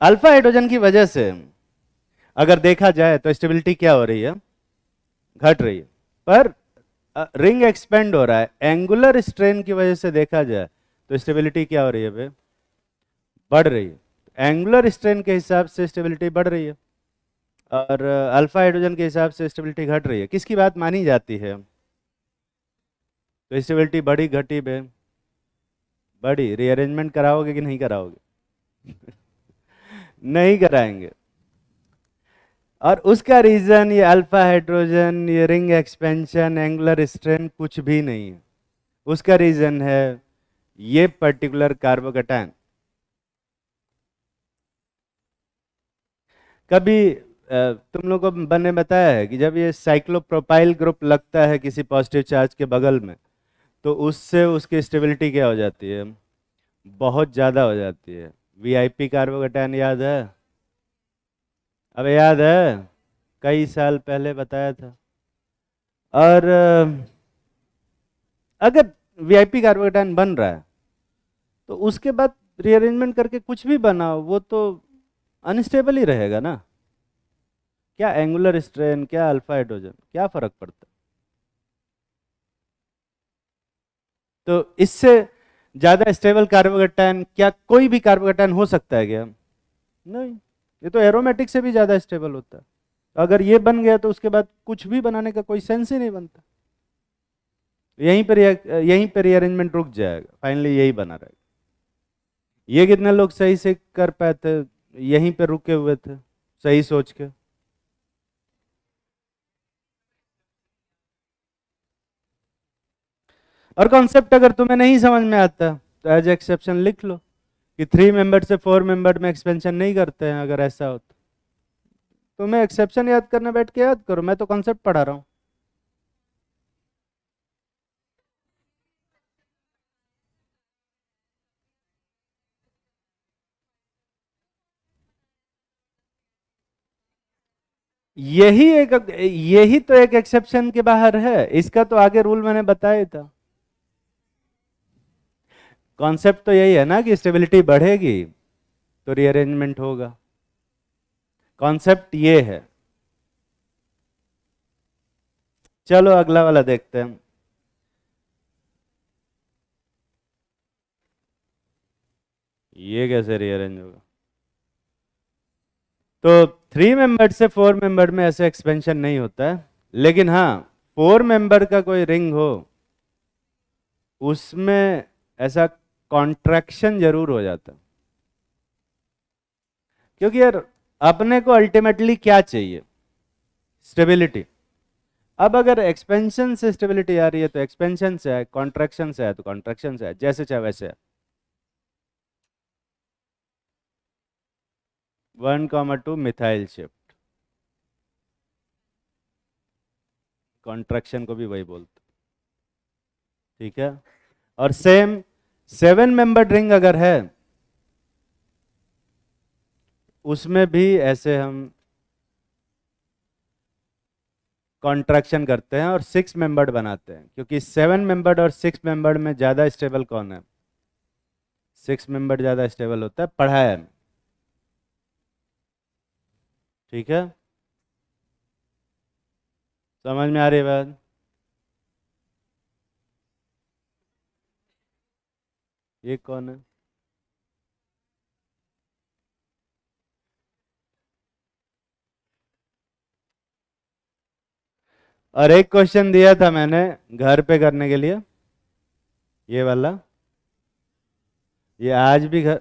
अल्फा हाइड्रोजन की वजह से अगर देखा जाए तो स्टेबिलिटी क्या हो रही है? घट रही है। पर रिंग एक्सपेंड हो रहा है। एंगुलर स्ट्रेन की वजह से देखा जाए तो स्टेबिलिटी क्या हो रही है बे? बढ़ रही है। एंगुलर स्ट्रेन के हिसाब से स्टेबिलिटी बढ़ रही है और अल्फा हाइड्रोजन के हिसाब से स्टेबिलिटी घट रही है। किसकी बात मानी जाती है? तो स्टेबिलिटी बढ़ी घटी बे? बढ़ी। रीअरेंजमेंट कराओगे कि नहीं कराओगे? नहीं कराएंगे। और उसका रीजन ये अल्फा हाइड्रोजन, ये रिंग एक्सपेंशन, एंगुलर स्ट्रेन कुछ भी नहीं है। उसका रीजन है ये पर्टिकुलर कार्बोकेटायन। कभी तुम लोग को मैंने बताया है कि जब ये साइक्लोप्रोपाइल ग्रुप लगता है किसी पॉजिटिव चार्ज के बगल में तो उससे उसकी स्टेबिलिटी क्या हो जाती है? बहुत ज़्यादा हो जाती है। वीआईपी कार्बोकेटायन याद है? अब याद है? कई साल पहले बताया था। और अगर वीआईपी कार्बोकेटायन बन रहा है तो उसके बाद रीअरेंजमेंट करके कुछ भी बनाओ वो तो अनस्टेबल ही रहेगा ना। क्या एंगुलर स्ट्रेन, क्या अल्फा हाइड्रोजन, क्या फर्क पड़ता है? तो इससे ज्यादा स्टेबल कार्बोकेटायन क्या कोई भी कार्बोकेटायन हो सकता है क्या? नहीं। ये तो एरोमेटिक से भी ज्यादा स्टेबल होता है। अगर ये बन गया तो उसके बाद कुछ भी बनाने का कोई सेंस ही नहीं बनता। यहीं पर रीअरेंजमेंट रुक जाएगा, फाइनली यही बना रहेगा। ये कितने लोग सही से कर पाए थे, यहीं पे रुके हुए थे सही सोच के? और कॉन्सेप्ट अगर तुम्हें नहीं समझ में आता तो एज एक्सेप्शन लिख लो कि 3 मेंबर से 4 मेंबर में एक्सपेंशन नहीं करते हैं। अगर ऐसा हो तो तुम्हें एक्सेप्शन याद करना, बैठ के याद करो, मैं तो कॉन्सेप्ट पढ़ा रहा हूँ। यही तो एक एक्सेप्शन के बाहर है, इसका तो आगे रूल मैंने बताया था। कॉन्सेप्ट तो यही है ना कि स्टेबिलिटी बढ़ेगी तो रीअरेंजमेंट होगा। कॉन्सेप्ट ये है। चलो अगला वाला देखते हैं। ये कैसे रीअरेंज होगा? तो 3 मेंबर से 4 मेंबर में ऐसे एक्सपेंशन नहीं होता है, लेकिन हाँ 4 मेंबर का कोई रिंग हो उसमें ऐसा कॉन्ट्रैक्शन जरूर हो जाता। क्योंकि यार अपने को अल्टीमेटली क्या चाहिए? स्टेबिलिटी। अब अगर एक्सपेंशन से स्टेबिलिटी आ रही है तो एक्सपेंशन से है, कॉन्ट्रैक्शन से है तो कॉन्ट्रैक्शन से है, जैसे चाहे वैसे है। 1,2 मिथाइल शिफ्ट, कॉन्ट्रैक्शन को भी वही बोलते, ठीक है। और सेम 7 मेंबर रिंग अगर है उसमें भी ऐसे हम कॉन्ट्रैक्शन करते हैं और 6 मेंबर बनाते हैं, क्योंकि 7 मेंबर और 6 मेंबर में ज़्यादा स्टेबल कौन है? 6 मेंबर ज़्यादा स्टेबल होता है, पढ़ा है, ठीक है। समझ में आ रही है बात? ये कौन है? और एक क्वेश्चन दिया था मैंने घर पे करने के लिए, ये वाला, ये आज भी घर,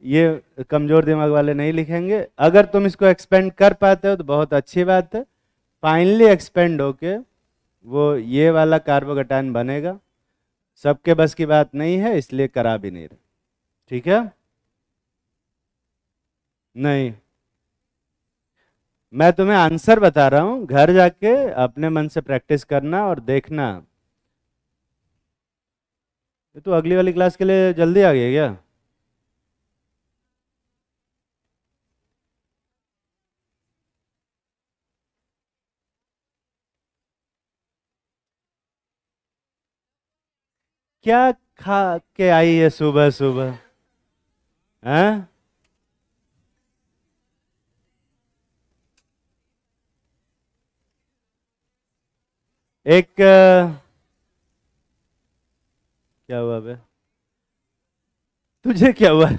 ये कमजोर दिमाग वाले नहीं लिखेंगे। अगर तुम इसको एक्सपेंड कर पाते हो तो बहुत अच्छी बात है। फाइनली एक्सपेंड होके वो ये वाला कार्बोकेटायन बनेगा। सबके बस की बात नहीं है, इसलिए करा भी नहीं रहे, ठीक है। नहीं, मैं तुम्हें आंसर बता रहा हूं, घर जाके अपने मन से प्रैक्टिस करना और देखना। ये तो अगली वाली क्लास के लिए जल्दी आ गई है क्या? क्या खा के आई है सुबह सुबह? हैं? एक क्या हुआ बे? तुझे क्या हुआ?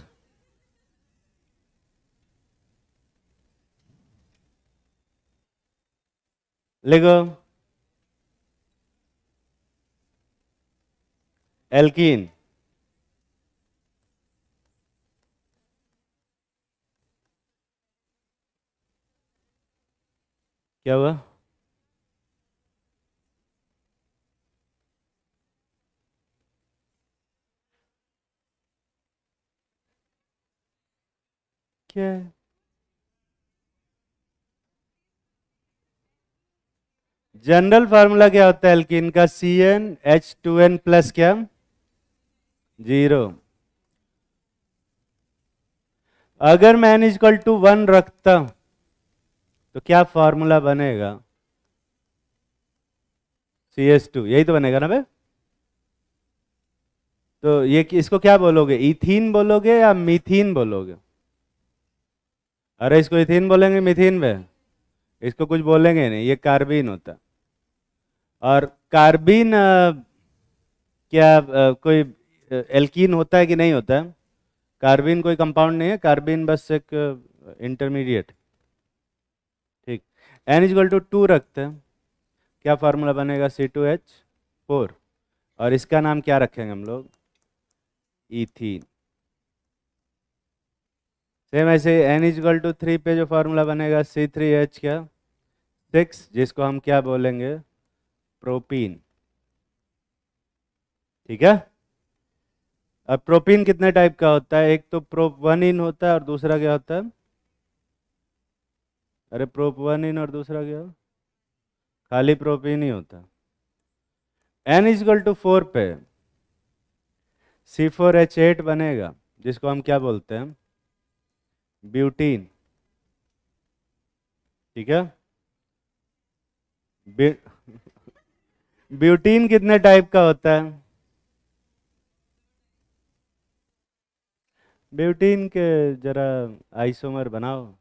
लिखो, एल्कीन। क्या हुआ? क्या है? जनरल फार्मूला क्या होता है एल्कीन का? CnH2n प्लस क्या? 0। अगर मैं n = 1 रखता तो क्या फार्मूला बनेगा? CH2, यही तो बनेगा ना भाई। तो ये इसको क्या बोलोगे? इथीन बोलोगे या मीथीन बोलोगे? अरे इसको इथीन बोलेंगे, मीथीन में इसको कुछ बोलेंगे नहीं, ये कार्बीन होता है। और कार्बीन क्या कोई एल्कीन होता है कि नहीं होता है? कार्बीन कोई कंपाउंड नहीं है, कार्बीन बस एक इंटरमीडिएट। ठीक, n इक्वल टू 2 रखते हैं, क्या फार्मूला बनेगा? C2H4। और इसका नाम क्या रखेंगे हम लोग? इथीन। सेम ऐसे n इक्वल टू 3 पे जो फार्मूला बनेगा C3H क्या 6, जिसको हम क्या बोलेंगे? प्रोपीन। ठीक है। अब प्रोपीन कितने टाइप का होता है? एक तो प्रोप 1 इन होता है और दूसरा क्या होता है? अरे प्रोप 1 इन और दूसरा क्या? खाली प्रोपीन ही होता है। n इक्वल टू 4 पे C4H8 बनेगा, जिसको हम क्या बोलते हैं? ब्यूटीन। ठीक है। ब्यूटीन कितने टाइप का होता है? ब्यूटीन के जरा आइसोमर बनाओ,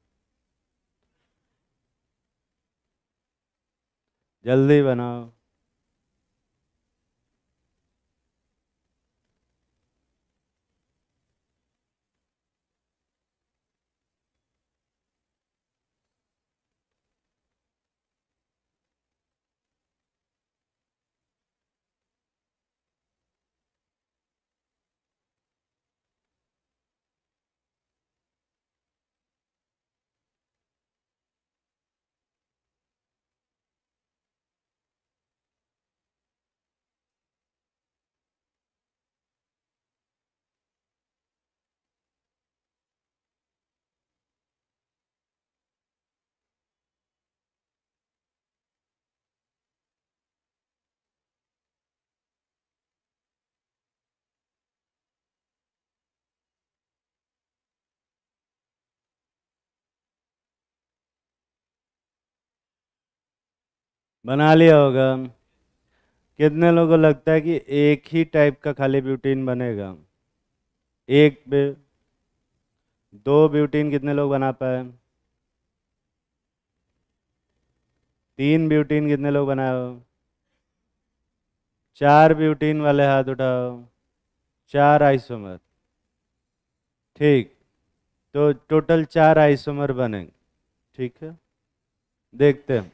जल्दी बनाओ। बना लिया होगा। कितने लोगों को लगता है कि एक ही टाइप का खाली ब्यूटीन बनेगा? एक बे दो ब्यूटीन कितने लोग बना पाए? 3 ब्यूटीन कितने लोग बनाए हो? 4 ब्यूटीन वाले हाथ उठाओ। 4 आइसोमर। ठीक, तो टोटल 4 आइसोमर बनेंगे। ठीक है, देखते हैं।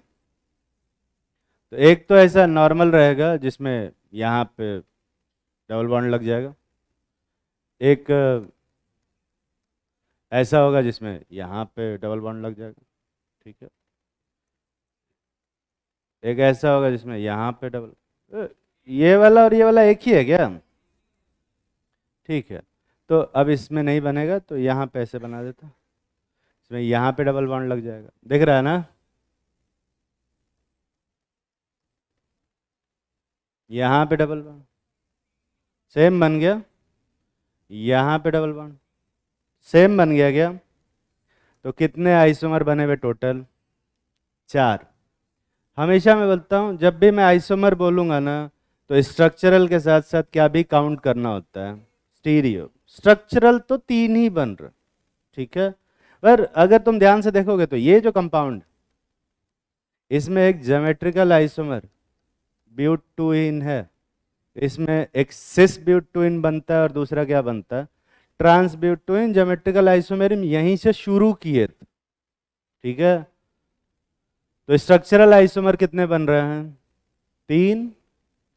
तो एक तो ऐसा नॉर्मल रहेगा जिसमें यहाँ पे डबल बॉन्ड लग जाएगा। एक ऐसा होगा जिसमें यहाँ पे डबल बॉन्ड लग जाएगा। ठीक है। एक ऐसा होगा जिसमें यहाँ पे डबल, ये वाला और ये वाला एक ही है क्या? ठीक है, तो अब इसमें नहीं बनेगा तो यहाँ पे ऐसे बना देता, इसमें यहाँ पे डबल बॉन्ड लग जाएगा। दिख रहा है ना? यहाँ पे डबल बॉन्ड सेम बन गया, यहाँ पे डबल बॉन्ड सेम बन गया क्या? तो कितने आइसोमर बने हुए टोटल? 4। हमेशा मैं बोलता हूँ जब भी मैं आइसोमर बोलूँगा ना, तो स्ट्रक्चरल के साथ साथ क्या भी काउंट करना होता है? स्टीरियो। स्ट्रक्चरल तो 3 ही बन रहे। ठीक है, पर अगर तुम ध्यान से देखोगे तो ये जो कंपाउंड, इसमें एक ज्योमेट्रिकल आइसोमर ब्यूट 2 इन है, इसमें एक सिस ब्यूट 2 इन बनता है और दूसरा क्या बनता है? Trans but 2 ene. Geometrical isomerism यहीं से शुरू किए थे। ठीक है, तो स्ट्रक्चरल आइसोमर कितने बन रहे हैं? 3।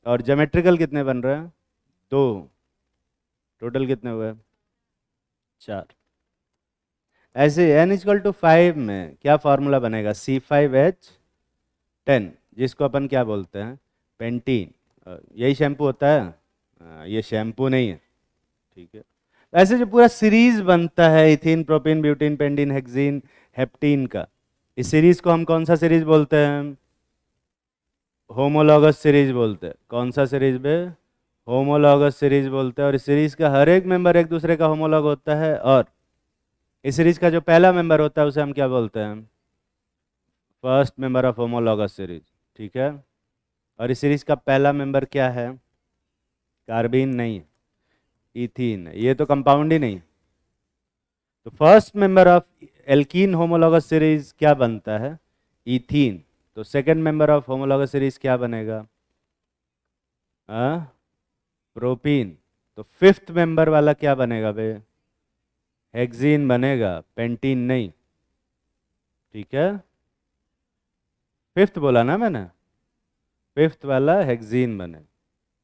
और ज्योमेट्रिकल कितने बन रहे हैं? 2। टोटल कितने हुए? 4। ऐसे n इक्वल टू 5 में क्या फॉर्मूला बनेगा? C5H10, जिसको अपन क्या बोलते हैं? पेंटीन। यही शैम्पू होता है? ये शैम्पू नहीं है। ठीक है, ऐसे जो पूरा सीरीज बनता है ethene, propene, butene, pentene, hexene, heptene का, इस सीरीज को हम कौन सा सीरीज बोलते हैं? होमोलॉगस सीरीज बोलते हैं। कौन सा सीरीज बे? होमोलॉगस सीरीज बोलते हैं। और इस सीरीज का हर एक मेंबर एक दूसरे का होमोलॉग होता है, और इस सीरीज का जो पहला मेंबर होता है उसे हम क्या बोलते हैं? First member of homologous series. ठीक है, और इस सीरीज का पहला मेंबर क्या है? कार्बीन नहीं, इथीन। ये तो कंपाउंड ही नहीं। तो first member of alkene homologous series क्या बनता है? इथीन। तो second member of homologous series क्या बनेगा? प्रोपीन। तो फिफ्थ मेंबर वाला क्या बनेगा बे? हेक्सीन बनेगा, पेंटीन नहीं। ठीक है, फिफ्थ बोला ना मैंने, फिफ्थ वाला हेक्सीन बने।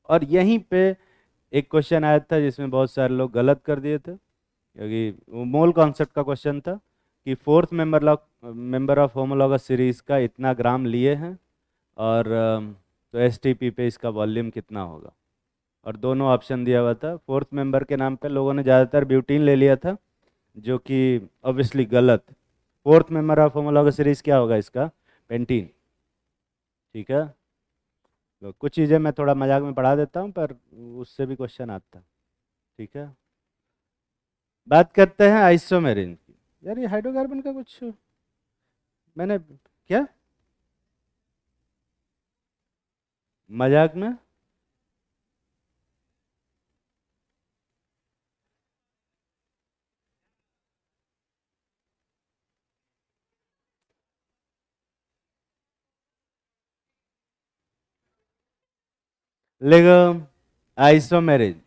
और यहीं पे एक क्वेश्चन आया था जिसमें बहुत सारे लोग गलत कर दिए थे, क्योंकि वो मोल कॉन्सेप्ट का क्वेश्चन था कि fourth member of homologous series का इतना ग्राम लिए हैं, और तो एसटीपी पे इसका वॉल्यूम कितना होगा। और दोनों ऑप्शन दिया हुआ था। फोर्थ मेंबर के नाम पे लोगों ने ज़्यादातर ब्यूटीन ले लिया था, जो कि ऑब्वियसली गलत। Fourth member of homologous series क्या होगा इसका? पेंटीन। ठीक है, तो कुछ चीज़ें मैं थोड़ा मजाक में पढ़ा देता हूँ, पर उससे भी क्वेश्चन आता है। ठीक है, बात करते हैं आइसोमेरिन की। यार ये हाइड्रोकार्बन का कुछ मैंने क्या मजाक में? लेगा आइसोमेरिन।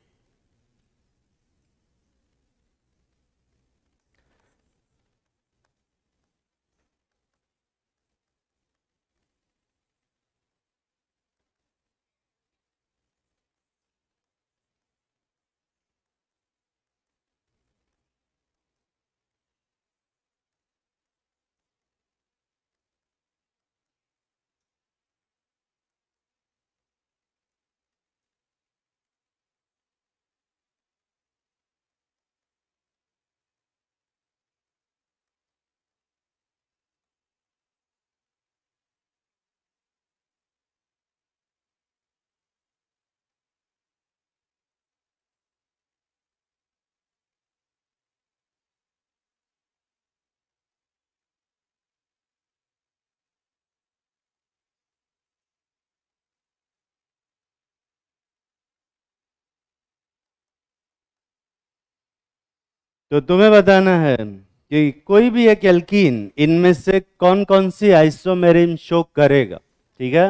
तो तुम्हें बताना है कि कोई भी एक एल्कीन इनमें से कौन कौन सी आइसोमेरिन शो करेगा। ठीक है,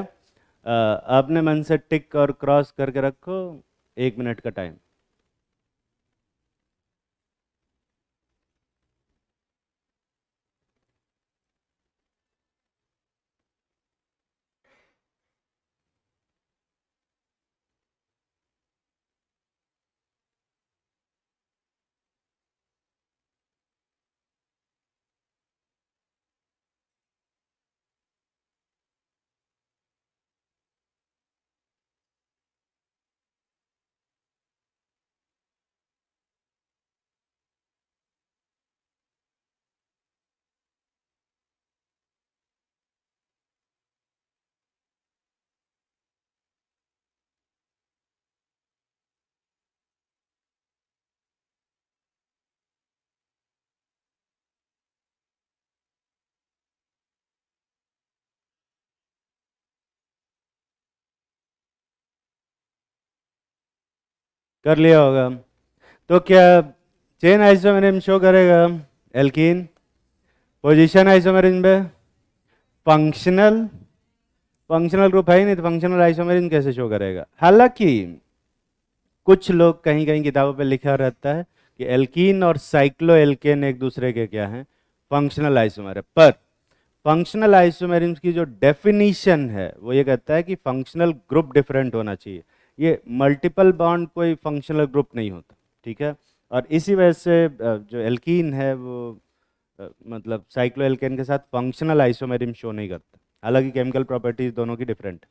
आपने मन से टिक और क्रॉस करके रखो। 1 मिनट का टाइम। कर लिया होगा। तो क्या चेन आइसोमेरिन शो करेगा एल्कीन? पोजीशन आइसोमेरिन पे फंक्शनल फंक्शनल ग्रुप है ही नहीं, तो फंक्शनल आइसोमेरिन कैसे शो करेगा? हालांकि कुछ लोग कहीं कहीं किताबों पे लिखा रहता है कि एल्कीन और साइक्लो एल्केन एक दूसरे के क्या हैं? फंक्शनल आइसोमर है। पर फंक्शनल आइसोमेरिन की जो डेफिनीशन है वो ये कहता है कि फंक्शनल ग्रुप डिफरेंट होना चाहिए। ये मल्टीपल बॉन्ड कोई फंक्शनल ग्रुप नहीं होता। ठीक है, और इसी वजह से जो एल्कीन है वो मतलब साइक्लो एल्केन के साथ फंक्शनल आइसोमेरिन शो नहीं करता। हालांकि केमिकल प्रॉपर्टीज दोनों की डिफरेंट।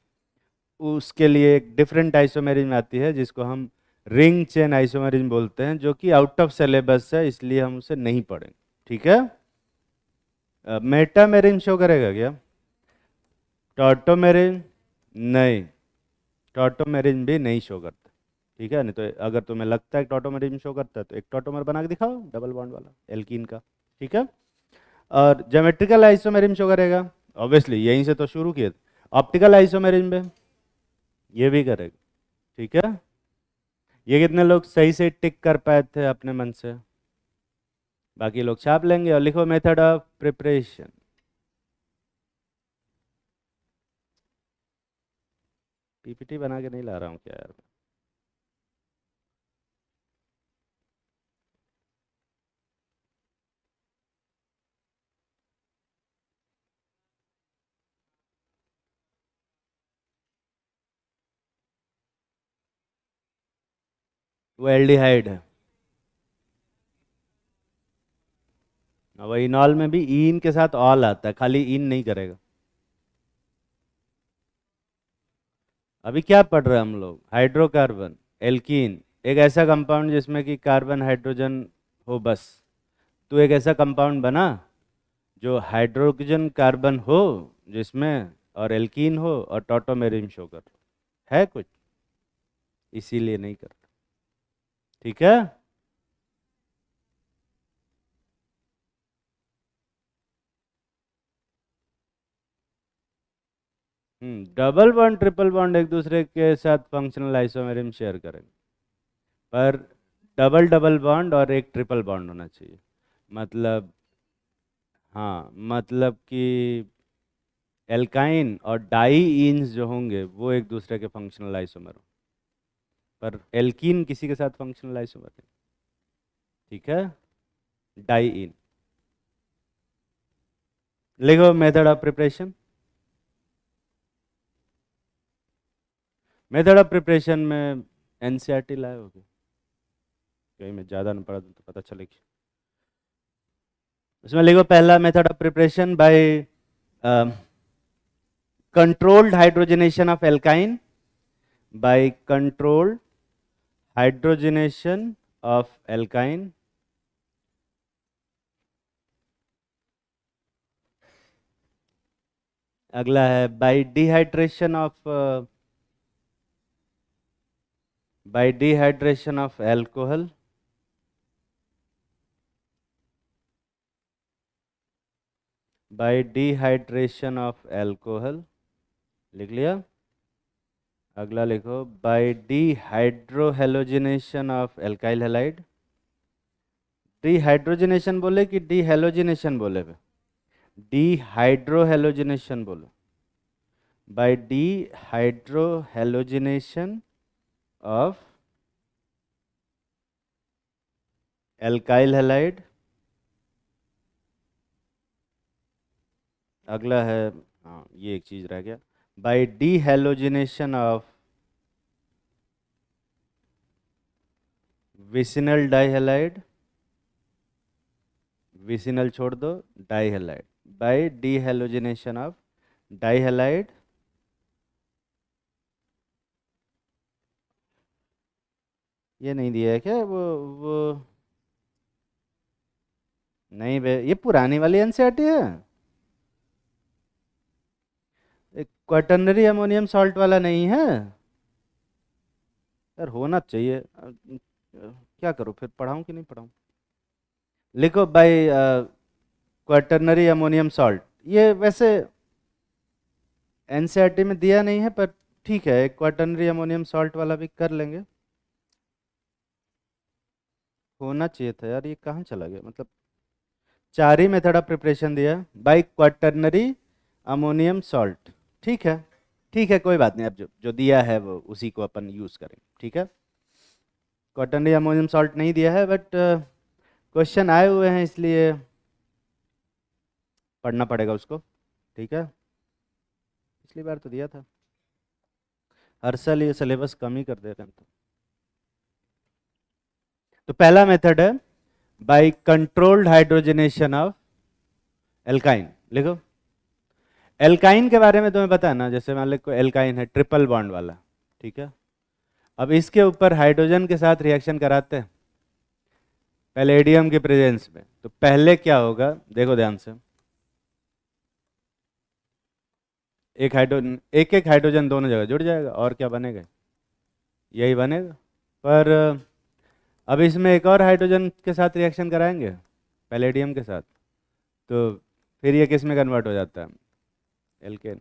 उसके लिए एक डिफरेंट आइसोमेरिज्म आती है जिसको हम रिंग चेन आइसोमेरिज्म बोलते हैं, जो कि आउट ऑफ सिलेबस है, इसलिए हम उसे नहीं पढ़ेंगे। ठीक है, मेटामेरिन शो करेगा क्या? टॉटोमेरिन? नहीं, टॉटोमेरिन भी नहीं शो करता। ठीक है, नहीं तो अगर तुम्हें लगता है टॉटोमेरिन शो करता है तो एक टॉटोमर बना के दिखाओ, डबल बॉन्ड वाला एल्कीन का। ठीक है, और ज्योमेट्रिकल आइसोमेरिन शो करेगा, ऑब्वियसली यहीं से तो शुरू किए थे। ऑप्टिकल आइसोमेरिन में ये भी करेगा। ठीक है, ये कितने लोग सही से टिक कर पाए थे अपने मन से? बाकी लोग छाप लेंगे। और लिखो मेथड ऑफ प्रिपरेशन। पीपीटी बना के नहीं ला रहा हूँ क्या यार? वो एल्डिहाइड है। वो इनॉल में भी ईन के साथ ऑल आता है, खाली ईन नहीं करेगा। अभी क्या पढ़ रहे हैं हम लोग? हाइड्रोकार्बन, एल्कीन, एक ऐसा कंपाउंड जिसमें कि कार्बन हाइड्रोजन हो बस। तो एक ऐसा कंपाउंड बना जो हाइड्रोजन कार्बन हो जिसमें, और एल्कीन हो और टॉटोमेरिन शो कर, है कुछ? इसीलिए नहीं कर। ठीक है। डबल बॉन्ड ट्रिपल बॉन्ड एक दूसरे के साथ फंक्शनल आइसोमेरिज्म शेयर करेंगे, पर डबल डबल बॉन्ड और एक ट्रिपल बॉन्ड होना चाहिए। मतलब, हाँ, मतलब कि एल्काइन और डाईईन्स जो होंगे वो एक दूसरे के फंक्शनल आइसोमर, पर एल्कीन किसी के साथ फंक्शनल आइसोमर नहीं। ठीक है। डाईईन। लिखो method of preparation. Method of preparation में एनसीईआरटी लाए होगे, कहीं मैं ज़्यादा न पढ़ा दूँ तो पता चलेगी। उसमें लिखो पहला method of preparation bye controlled hydrogenation of alkyne, by controlled hydrogenation of alkyne अगला है by dehydration of alcohol, by dehydration of alcohol, लिख लिया। अगला लिखो by dehydrohalogenation of alkyl halide. Dehydrogenation बोले कि डीहेलोजिनेशन बोले? डीहाइड्रोहेलोजिनेशन बोलो। By dehydrohalogenation of alkyl halide. अगला है, हाँ ये एक चीज रह गया, by dehalogenation of vicinal dihalide. Vicinal छोड़ दो, डाइहैलाइड। Bye dehalogenation of डाइहैलाइड। ये नहीं दिया है क्या? वो नहीं बे, ये पुरानी वाली एनसीईआरटी है। क्वाटर्नरी अमोनियम सॉल्ट वाला नहीं है यार, होना चाहिए। क्या करूँ फिर, पढ़ाऊँ कि नहीं पढ़ाऊँ? लिखो बाय क्वाटर्नरी अमोनियम सॉल्ट। ये वैसे एनसीईआरटी में दिया नहीं है, पर ठीक है, क्वाटर्नरी अमोनियम सॉल्ट वाला भी कर लेंगे। होना चाहिए था यार, ये कहाँ चला गया? मतलब चार ही मेथड ऑफ प्रिपरेशन दिया बाय क्वाटर्नरी अमोनियम सॉल्ट। ठीक है, ठीक है, कोई बात नहीं, अब जो जो दिया है वो उसी को अपन यूज़ करेंगे। ठीक है। क्वाटर्नरी अमोनियम सॉल्ट नहीं दिया है, बट क्वेश्चन आए हुए हैं इसलिए पढ़ना पड़ेगा उसको। ठीक है। पिछली बार तो दिया था, हर साल ये सिलेबस कम ही कर देते हैं। तो पहला मेथड है by controlled hydrogenation of alkyne. लिखो, एल्काइन के बारे में तुम्हें पता है ना, जैसे मान लो एल्काइन है ट्रिपल बॉन्ड वाला। ठीक है। अब इसके ऊपर हाइड्रोजन के साथ रिएक्शन कराते हैं पैलेडियम के प्रेजेंस में, तो पहले क्या होगा देखो ध्यान से। एक हाइड्रोजन, एक एक हाइड्रोजन दोनों जगह जुड़ जाएगा, और क्या बनेगा? यही बनेगा। पर अब इसमें एक और हाइड्रोजन के साथ रिएक्शन कराएंगे पैलेडियम के साथ, तो फिर ये किस में कन्वर्ट हो जाता है? एल्केन।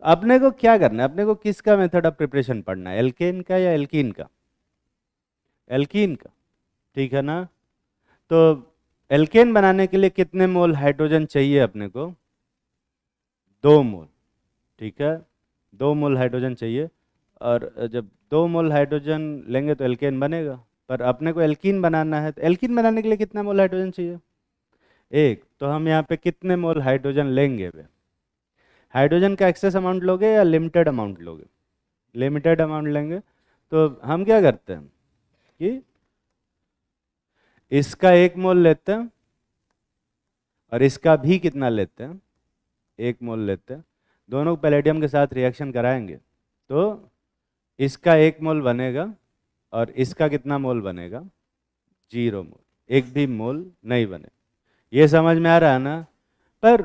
अपने को क्या करना है? अपने को किसका मेथड ऑफ प्रिपरेशन पढ़ना है, एल्केन का या एल्कीन का? एल्कीन का। ठीक है ना। तो एल्केन बनाने के लिए कितने मोल हाइड्रोजन चाहिए अपने को? 2 मोल। ठीक है, 2 मोल हाइड्रोजन चाहिए। और जब 2 मोल हाइड्रोजन लेंगे तो एल्केन बनेगा, पर अपने को एल्कीन बनाना है, तो एल्कीन बनाने के लिए कितना मोल हाइड्रोजन चाहिए? 1। तो हम यहाँ पे कितने मोल हाइड्रोजन लेंगे? हाइड्रोजन का एक्सेस अमाउंट लोगे या लिमिटेड अमाउंट लोगे? लिमिटेड अमाउंट लेंगे। तो हम क्या करते हैं, कि इसका 1 मोल लेते हैं और इसका भी कितना लेते हैं, 1 मोल लेते हैं, दोनों पैलेडियम के साथ रिएक्शन कराएंगे तो इसका 1 मोल बनेगा और इसका कितना मोल बनेगा, 0 मोल, एक भी मोल नहीं बने। ये समझ में आ रहा है ना? पर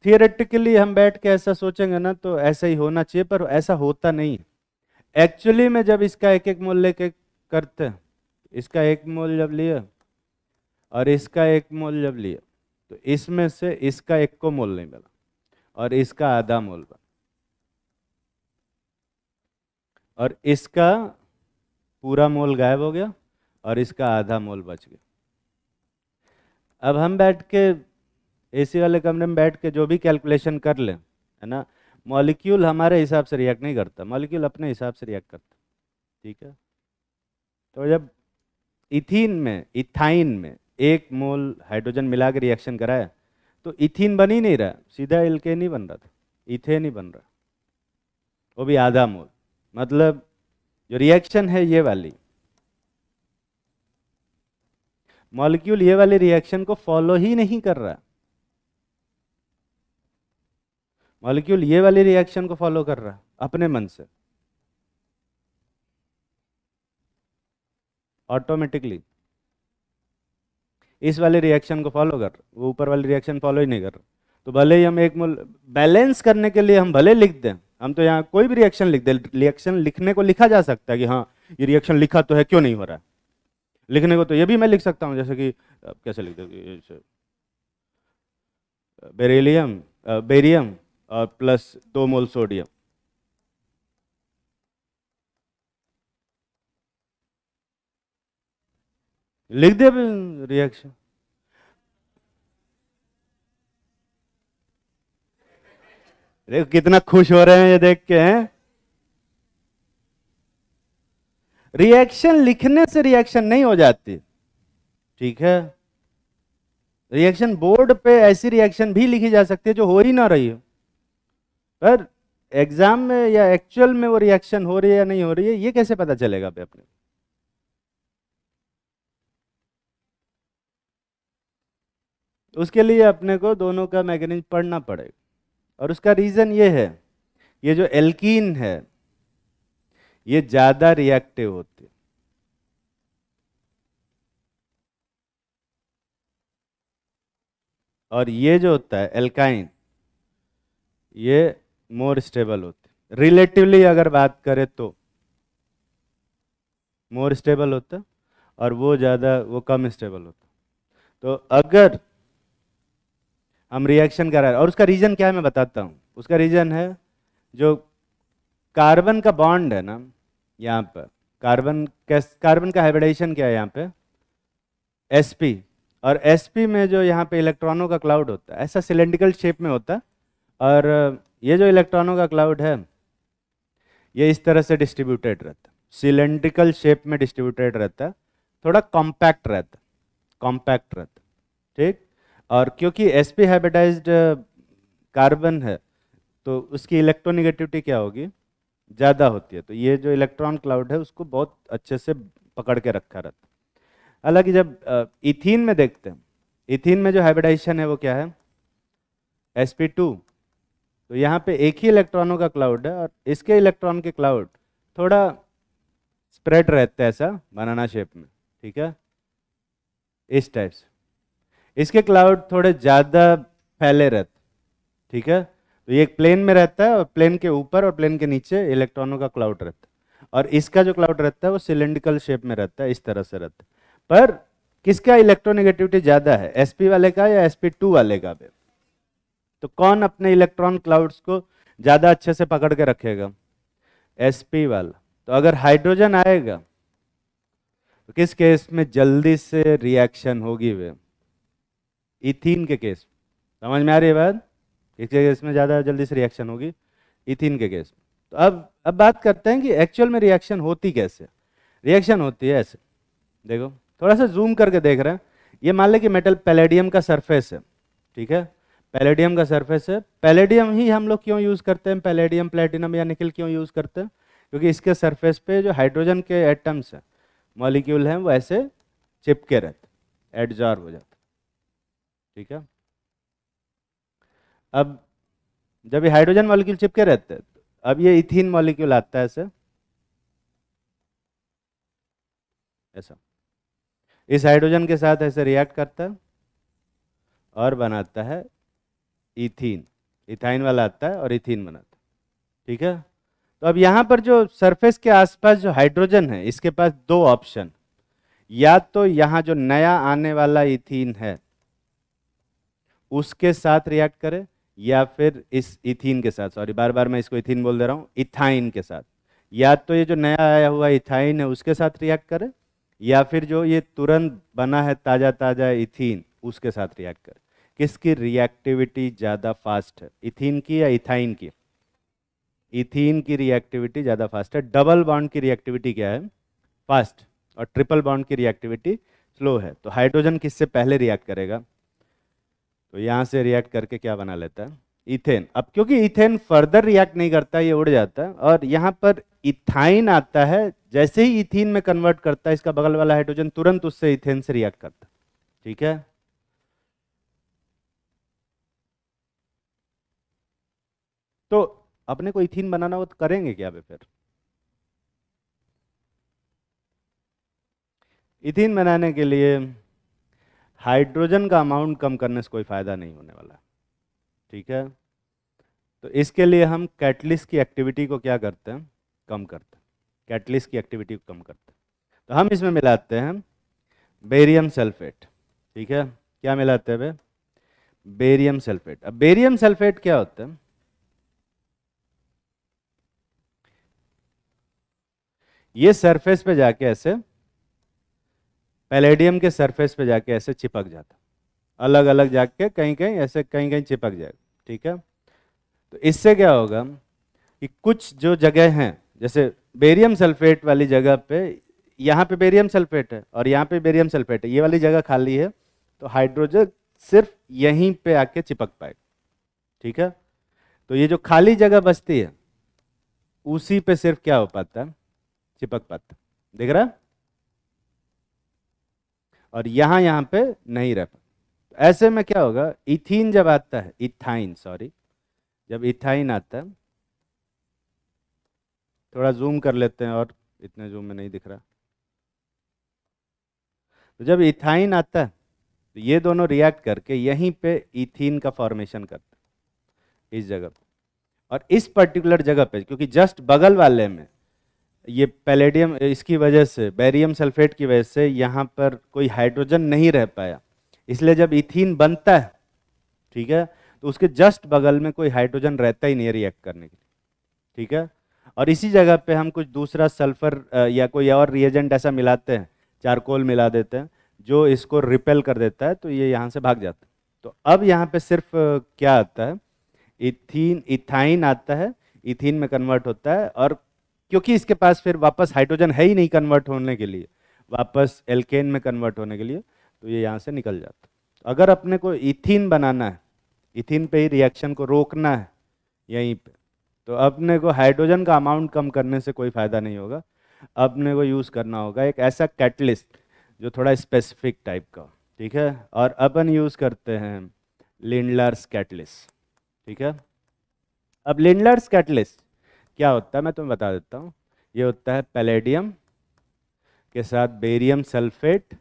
थियोरेटिकली हम बैठ के ऐसा सोचेंगे ना तो ऐसा ही होना चाहिए, पर ऐसा होता नहीं। एक्चुअली में जब इसका 1-1 मोल लेके करते हैं, इसका 1 मोल जब लिया और इसका 1 मोल जब लिया तो इसमें से इसका 1 को मोल नहीं मिला और इसका आधा मोल बना और इसका पूरा मोल गायब हो गया और इसका आधा मोल बच गया। अब हम बैठ के एसी वाले कमरे में बैठ के जो भी कैलकुलेशन कर लें, है ना, मॉलिक्यूल हमारे हिसाब से रिएक्ट नहीं करता, मॉलिक्यूल अपने हिसाब से रिएक्ट करता। ठीक है, तो जब इथाइन में 1 मोल हाइड्रोजन मिला के रिएक्शन कराया तो इथीन बन ही नहीं रहा, सीधा एल्केन ही बन रहा था, इथेन ही बन रहा, वो भी आधा मोल। मतलब जो रिएक्शन है ये वाली, मॉलिक्यूल ये वाली रिएक्शन को फॉलो ही नहीं कर रहा, मॉलिक्यूल ये वाली रिएक्शन को फॉलो कर रहा अपने मन से, ऑटोमेटिकली इस वाले रिएक्शन को फॉलो कर रहा, वो ऊपर वाली रिएक्शन फॉलो ही नहीं कर रहा। तो भले ही हम 1 मोल बैलेंस करने के लिए हम भले लिख दें, हम तो यहाँ कोई भी रिएक्शन लिख दें, रिएक्शन लिखने को लिखा जा सकता है कि हाँ ये रिएक्शन लिखा तो है, क्यों नहीं हो रहा है। लिखने को तो ये भी मैं लिख सकता हूँ, जैसे कि कैसे लिख दे, बेरियम और प्लस 2 मोल सोडियम, लिख दे रिएक्शन। देखो कितना खुश हो रहे हैं ये देख के, हैं। रिएक्शन लिखने से रिएक्शन नहीं हो जाती, ठीक है। रिएक्शन बोर्ड पे ऐसी रिएक्शन भी लिखी जा सकती है जो हो ही ना रही हो, पर एग्जाम में या एक्चुअल में वो रिएक्शन हो रही है या नहीं हो रही है, ये कैसे पता चलेगा पे अपने? उसके लिए अपने को दोनों का मैकेनिज्म पढ़ना पड़ेगा, और उसका रीजन ये है, ये जो एल्कीन है ये ज्यादा रिएक्टिव होती है, और ये जो होता है एल्काइन ये मोर स्टेबल होती है। रिलेटिवली अगर बात करें तो मोर स्टेबल होता है और वो कम स्टेबल होता है। तो अगर हम रिएक्शन कर रहे हैं, और उसका रीजन क्या है मैं बताता हूँ। उसका रीजन है जो कार्बन का बॉन्ड है ना, यहाँ पर कार्बन का हाइब्रिडाइजेशन क्या है यहाँ पे, sp, और sp में जो यहाँ पे इलेक्ट्रॉनों का क्लाउड होता है ऐसा सिलेंड्रिकल शेप में होता है, और ये जो इलेक्ट्रॉनों का क्लाउड है ये इस तरह से डिस्ट्रीब्यूटेड रहता है, सिलेंड्रिकल शेप में डिस्ट्रीब्यूटेड रहता है, थोड़ा कॉम्पैक्ट रहता है, ठीक। और क्योंकि sp हाइब्रिडाइज्ड कार्बन है तो उसकी इलेक्ट्रोनेगेटिविटी क्या होगी, ज़्यादा होती है, तो ये जो इलेक्ट्रॉन क्लाउड है उसको बहुत अच्छे से पकड़ के रखा रहता है। हालांकि जब इथीन में देखते हैं, इथीन में जो हाइब्रिडाइजेशन है वो क्या है, sp2, तो यहाँ पे एक ही इलेक्ट्रॉनों का क्लाउड है और इसके इलेक्ट्रॉन के क्लाउड थोड़ा स्प्रेड रहता है ऐसा बनाना शेप में, ठीक है, इस टाइप से। इसके क्लाउड थोड़े ज़्यादा फैले रहते, ठीक है। तो ये एक प्लेन में रहता है और प्लेन के ऊपर और प्लेन के नीचे इलेक्ट्रॉनों का क्लाउड रहता है, और इसका जो क्लाउड रहता है वो सिलेंड्रिकल शेप में रहता है, इस तरह से रहता है। पर किसका इलेक्ट्रोनेगेटिविटी ज़्यादा है, sp वाले का या sp2 वाले का भी? तो कौन अपने इलेक्ट्रॉन क्लाउड्स को ज़्यादा अच्छे से पकड़ के रखेगा, sp वाला। तो अगर हाइड्रोजन आएगा तो किस केस में जल्दी से रिएक्शन होगी, वे इथीन के केस, समझ में आ रही है बात, किस केस में ज़्यादा जल्दी से रिएक्शन होगी, इथीन के केस में। तो अब बात करते हैं कि एक्चुअल में रिएक्शन होती कैसे। रिएक्शन होती है ऐसे, देखो थोड़ा सा जूम करके देख रहे हैं, ये मान लें कि मेटल पैलेडियम का सरफेस है, ठीक है, पैलेडियम का सरफेस है। पैलेडियम ही हम लोग क्यों यूज़ करते हैं, पैलेडियम प्लेटिनम या निकल क्यों यूज़ करते हैं, क्योंकि इसके सरफेस पे जो हाइड्रोजन के एटम्स हैं मॉलिक्यूल हैं वो ऐसे चिपके रहते, एडजॉर्ब हो जाते। ठीक है, अब जब ये हाइड्रोजन मॉलिक्यूल चिपके रहते हैं, अब ये इथीन मॉलिक्यूल आता है ऐसे, ऐसा इस हाइड्रोजन के साथ ऐसे रिएक्ट करता है और बनाता है इथीन, इथाइन वाला आता है और इथीन बनाता है। ठीक है, तो अब यहाँ पर जो सरफेस के आसपास जो हाइड्रोजन है, इसके पास दो ऑप्शन, या तो यहाँ जो नया आने वाला इथीन है उसके साथ रिएक्ट करे, या फिर इस इथीन के साथ, सॉरी बार बार मैं इसको इथीन बोल दे रहा हूँ, इथाइन के साथ, या तो ये जो नया आया हुआ इथाइन है उसके साथ रिएक्ट करे, या फिर जो ये तुरंत बना है ताज़ा ताज़ा इथीन उसके साथ रिएक्ट करे। किसकी रिएक्टिविटी ज़्यादा फास्ट है, इथीन की या इथाइन की? इथीन की रिएक्टिविटी ज़्यादा फास्ट है। डबल बॉन्ड की रिएक्टिविटी क्या है? फास्ट। और ट्रिपल बॉन्ड की रिएक्टिविटी स्लो है। तो हाइड्रोजन किससे पहले रिएक्ट करेगा? तो यहाँ से रिएक्ट करके क्या बना लेता है? इथेन। अब क्योंकि इथेन फर्दर रिएक्ट नहीं करता, ये उड़ जाता है, और यहाँ पर इथाइन आता है, जैसे ही इथीन में कन्वर्ट करता है इसका बगल वाला हाइड्रोजन तुरंत उससे इथेन से रिएक्ट करता है। ठीक है, तो अपने को इथीन बनाना हो तो करेंगे क्या फिर? इथीन बनाने के लिए हाइड्रोजन का अमाउंट कम करने से कोई फायदा नहीं होने वाला। ठीक है, तो इसके लिए हम कैटलिस्ट की एक्टिविटी को क्या करते हैं? कम करते हैं। कैटलिस्ट की एक्टिविटी को कम करते हैं। तो हम इसमें मिलाते हैं बेरियम सल्फेट। ठीक है, क्या मिलाते हैं बे? Barium sulphate. अब बेरियम सल्फेट क्या होता है? ये सरफेस पे जाके ऐसे पैलेडियम के सरफेस पे जाके ऐसे चिपक जाता, अलग अलग जाके कहीं कहीं ऐसे कहीं कहीं चिपक जाएगा। ठीक है, तो इससे क्या होगा कि कुछ जो जगह हैं, जैसे बेरियम सल्फेट वाली जगह पे, यहाँ पे बेरियम सल्फेट है और यहाँ पे बेरियम सल्फेट है, ये वाली जगह खाली है, तो हाइड्रोजन सिर्फ यहीं पे आके चिपक पाएगा। ठीक है, तो ये जो खाली जगह बचती है उसी पे सिर्फ क्या हो पाता है? चिपक पाता है। दिख रहा है? और यहाँ यहाँ पे नहीं रह पाता। ऐसे में क्या होगा, इथीन जब आता है, इथाइन सॉरी, जब इथाइन आता है, थोड़ा जूम कर लेते हैं, और इतने जूम में नहीं दिख रहा। तो जब इथाइन आता है तो ये दोनों रिएक्ट करके यहीं पे इथीन का फॉर्मेशन करते हैं, इस जगह पे। और इस पर्टिकुलर जगह पे, क्योंकि जस्ट बगल वाले में ये पैलेडियम, इसकी वजह से, बेरियम सल्फेट की वजह से यहाँ पर कोई हाइड्रोजन नहीं रह पाया, इसलिए जब इथीन बनता है, ठीक है, तो उसके जस्ट बगल में कोई हाइड्रोजन रहता ही नहीं है रिएक्ट करने के लिए। ठीक है, और इसी जगह पे हम कुछ दूसरा सल्फर या कोई और रिएजेंट ऐसा मिलाते हैं, चारकोल मिला देते हैं, जो इसको रिपेल कर देता है, तो ये यहाँ से भाग जाता है। तो अब यहाँ पे सिर्फ क्या आता है? इथीन, इथाइन आता है, इथीन में कन्वर्ट होता है, और क्योंकि इसके पास फिर वापस हाइड्रोजन है ही नहीं कन्वर्ट होने के लिए, वापस एल्केन में कन्वर्ट होने के लिए, तो ये यहाँ से निकल जाता है। अगर अपने को इथीन बनाना है, इथीन पे ही रिएक्शन को रोकना है यहीं पे, तो अपने को हाइड्रोजन का अमाउंट कम करने से कोई फायदा नहीं होगा। अपने को यूज़ करना होगा एक ऐसा कैटलिस्ट जो थोड़ा स्पेसिफिक टाइप का। ठीक है, और अपन यूज़ करते हैं लिंडलर्स कैटलिस्ट। ठीक है, अब लिंडलर्स कैटलिस्ट क्या होता है मैं तुम्हें बता देता हूँ। ये होता है पैलेडियम के साथ बेरियम सल्फेट,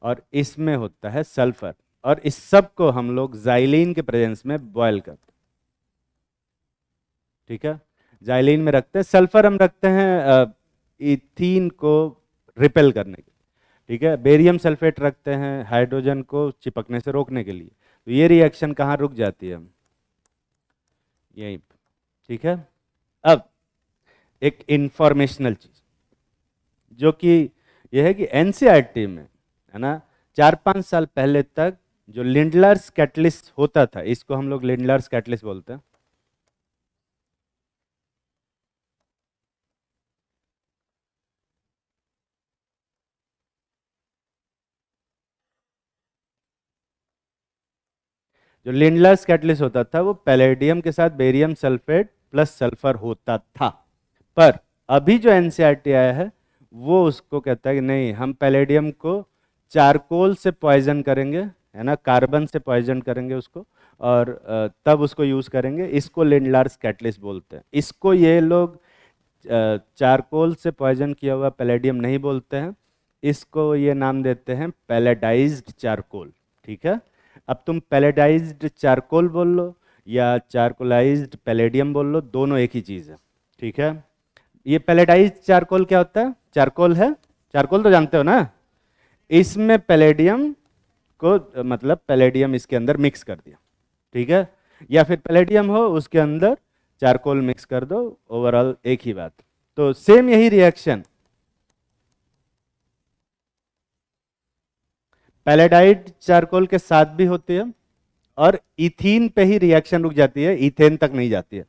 और इसमें होता है सल्फर, और इस सब को हम लोग जाइलिन के प्रेजेंस में बॉयल करते हैं। ठीक है, जाइलिन में रखते हैं, सल्फर हम रखते हैं इथीन को रिपेल करने के लिए। ठीक है, बेरियम सल्फेट रखते हैं हाइड्रोजन को चिपकने से रोकने के लिए। तो ये रिएक्शन कहाँ रुक जाती है? यहीं पे। ठीक है, अब एक इंफॉर्मेशनल चीज जो कि यह है कि एनसीईआरटी में, है ना, 4-5 साल पहले तक जो लिंडलर्स कैटलिस्ट होता था, इसको हम लोग लिंडलर्स कैटलिस्ट बोलते हैं। जो लिंडलर्स कैटलिस्ट होता था वो पैलेडियम के साथ बेरियम सल्फेट प्लस सल्फर होता था। पर अभी जो एनसीईआरटी आया है वो उसको कहता है कि नहीं, हम पैलेडियम को चारकोल से पॉइजन करेंगे, है ना, कार्बन से पॉइजन करेंगे उसको, और तब उसको यूज़ करेंगे। इसको लिंडलार्स कैटलिस्ट बोलते हैं। इसको ये लोग चारकोल से पॉइजन किया हुआ पैलेडियम नहीं बोलते हैं, इसको ये नाम देते हैं पैलेडाइज्ड चारकोल। ठीक है, अब तुम पैलेडाइज्ड चारकोल बोल लो या चारकोलाइज्ड पैलेडियम बोल लो, दोनों एक ही चीज़ है। ठीक है, ये पैलेडाइज्ड चारकोल क्या होता है? चारकोल है, चारकोल तो जानते हो ना, इसमें पैलेडियम को मतलब पैलेडियम इसके अंदर मिक्स कर दिया। ठीक है, या फिर पैलेडियम हो उसके अंदर चारकोल मिक्स कर दो, ओवरऑल एक ही बात। तो सेम यही रिएक्शन पैलेडाइड चारकोल के साथ भी होती है, और इथीन पे ही रिएक्शन रुक जाती है, इथेन तक नहीं जाती है।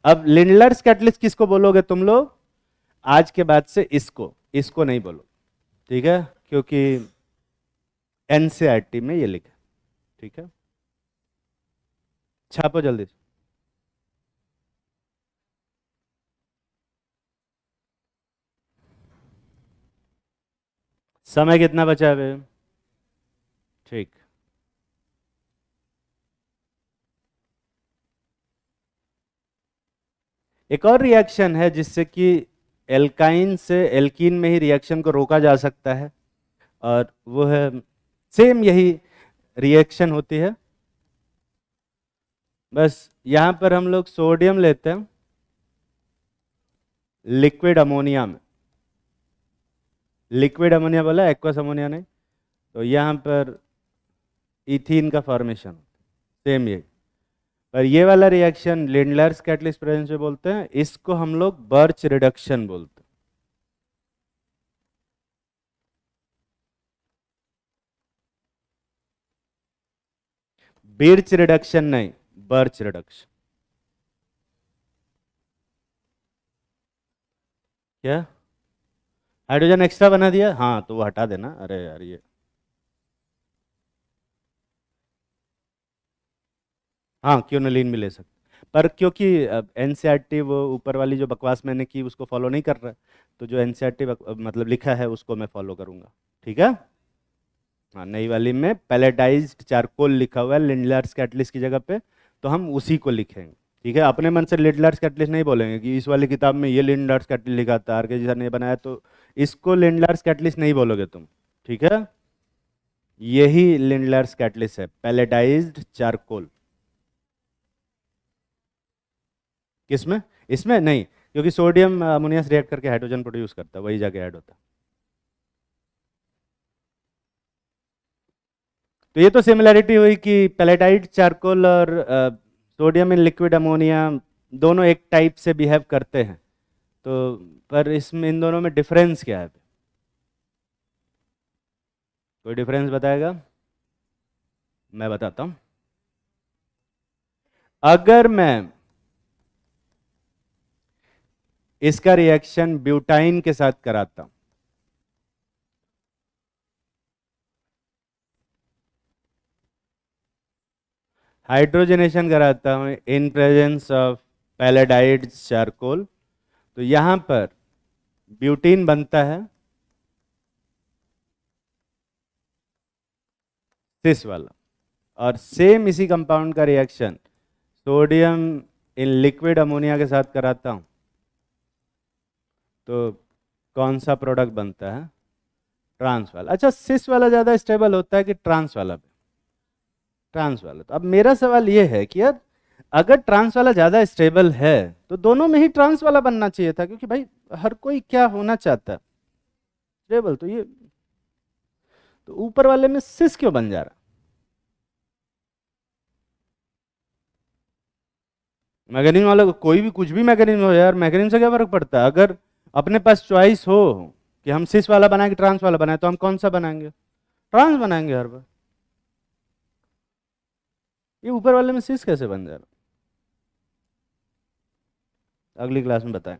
अब लिंडलर्स कैटलिस्ट किसको बोलोगे तुम लोग आज के बाद से? इसको, इसको नहीं बोलो। ठीक है, क्योंकि एनसीईआरटी में ये लिखा। ठीक है, छापो जल्दी से। समय कितना बचा है बे? ठीक, एक और रिएक्शन है जिससे कि एल्काइन से एल्कीन में ही रिएक्शन को रोका जा सकता है, और वो है सेम यही रिएक्शन होती है, बस यहां पर हम लोग सोडियम लेते हैं लिक्विड अमोनिया में। लिक्विड अमोनिया बोला, एक्वस अमोनिया नहीं। तो यहाँ पर इथीन का फॉर्मेशन सेम यही, पर ये वाला रिएक्शन लिंडलर्स कैटलिस्ट प्रेजेंस में बोलते हैं, इसको हम लोग बर्च रिडक्शन बोलते हैं। बिर्च रिडक्शन नहीं, बर्च रिडक्शन। क्या हाइड्रोजन एक्स्ट्रा बना दिया? हाँ, तो वो हटा देना। अरे यार, ये हाँ, क्योनोलिन भी ले सकते, पर क्योंकि एनसीईआरटी वो ऊपर वाली जो बकवास मैंने की उसको फॉलो नहीं कर रहा है, तो जो एनसीईआरटी मतलब लिखा है उसको मैं फॉलो करूंगा। ठीक है, हाँ, नई वाली में पैलेडाइज्ड चारकोल लिखा हुआ है लिंडलर्स कैटलिस्ट की जगह पे, तो हम उसी को लिखेंगे। ठीक है, अपने मन से लिंडलर्स कैटलिस्ट नहीं बोलेंगे कि इस वाली किताब में ये लिंडलर्स कैटलिस्ट लिखा था, आर के जी सर ने बनाया, तो इसको लिंडलर्स कैटलिस्ट नहीं बोलोगे तुम। ठीक है, यही लिंडलर्स कैटलिस्ट है, पैलेडाइज्ड चारकोल। किसमें? इसमें नहीं, क्योंकि सोडियम अमोनिया से रिएक्ट करके हाइड्रोजन प्रोड्यूस करता है, वही जाके ऐड होता है। तो ये तो सिमिलैरिटी हुई कि पैलेडाइड चारकोल और सोडियम इन लिक्विड अमोनिया दोनों एक टाइप से बिहेव करते हैं, तो पर इसमें इन दोनों में डिफरेंस क्या है? कोई डिफरेंस बताएगा? मैं बताता हूं। अगर मैं इसका रिएक्शन ब्यूटाइन के साथ कराता हूं, हाइड्रोजनेशन कराता हूं इन प्रेजेंस ऑफ पैलेडाइड चारकोल, तो यहां पर ब्यूटीन बनता है सिस वाला, और सेम इसी कंपाउंड का reaction sodium in liquid ammonia के साथ कराता हूं, तो कौन सा प्रोडक्ट बनता है? ट्रांस वाला। अच्छा, सिस वाला ज़्यादा स्टेबल होता है कि ट्रांस वाला? ट्रांस वाला। तो अब मेरा सवाल ये है कि यार अगर ट्रांस वाला ज़्यादा स्टेबल है तो दोनों में ही ट्रांस वाला बनना चाहिए था, क्योंकि भाई हर कोई क्या होना चाहता है? स्टेबल। तो ये तो ऊपर वाले में सिस क्यों बन जा रहा? मैकेनिज्म वाला कोई भी कुछ भी मैकेनिज्म हो यार, मैकेनिज्म से क्या फर्क पड़ता है? अगर अपने पास चॉइस हो कि हम सिस वाला बनाए कि ट्रांस वाला बनाए, तो हम कौन सा बनाएंगे? ट्रांस बनाएंगे हर बार। ये ऊपर वाले में सिस कैसे बन जा रहा? अगली क्लास में बताएं।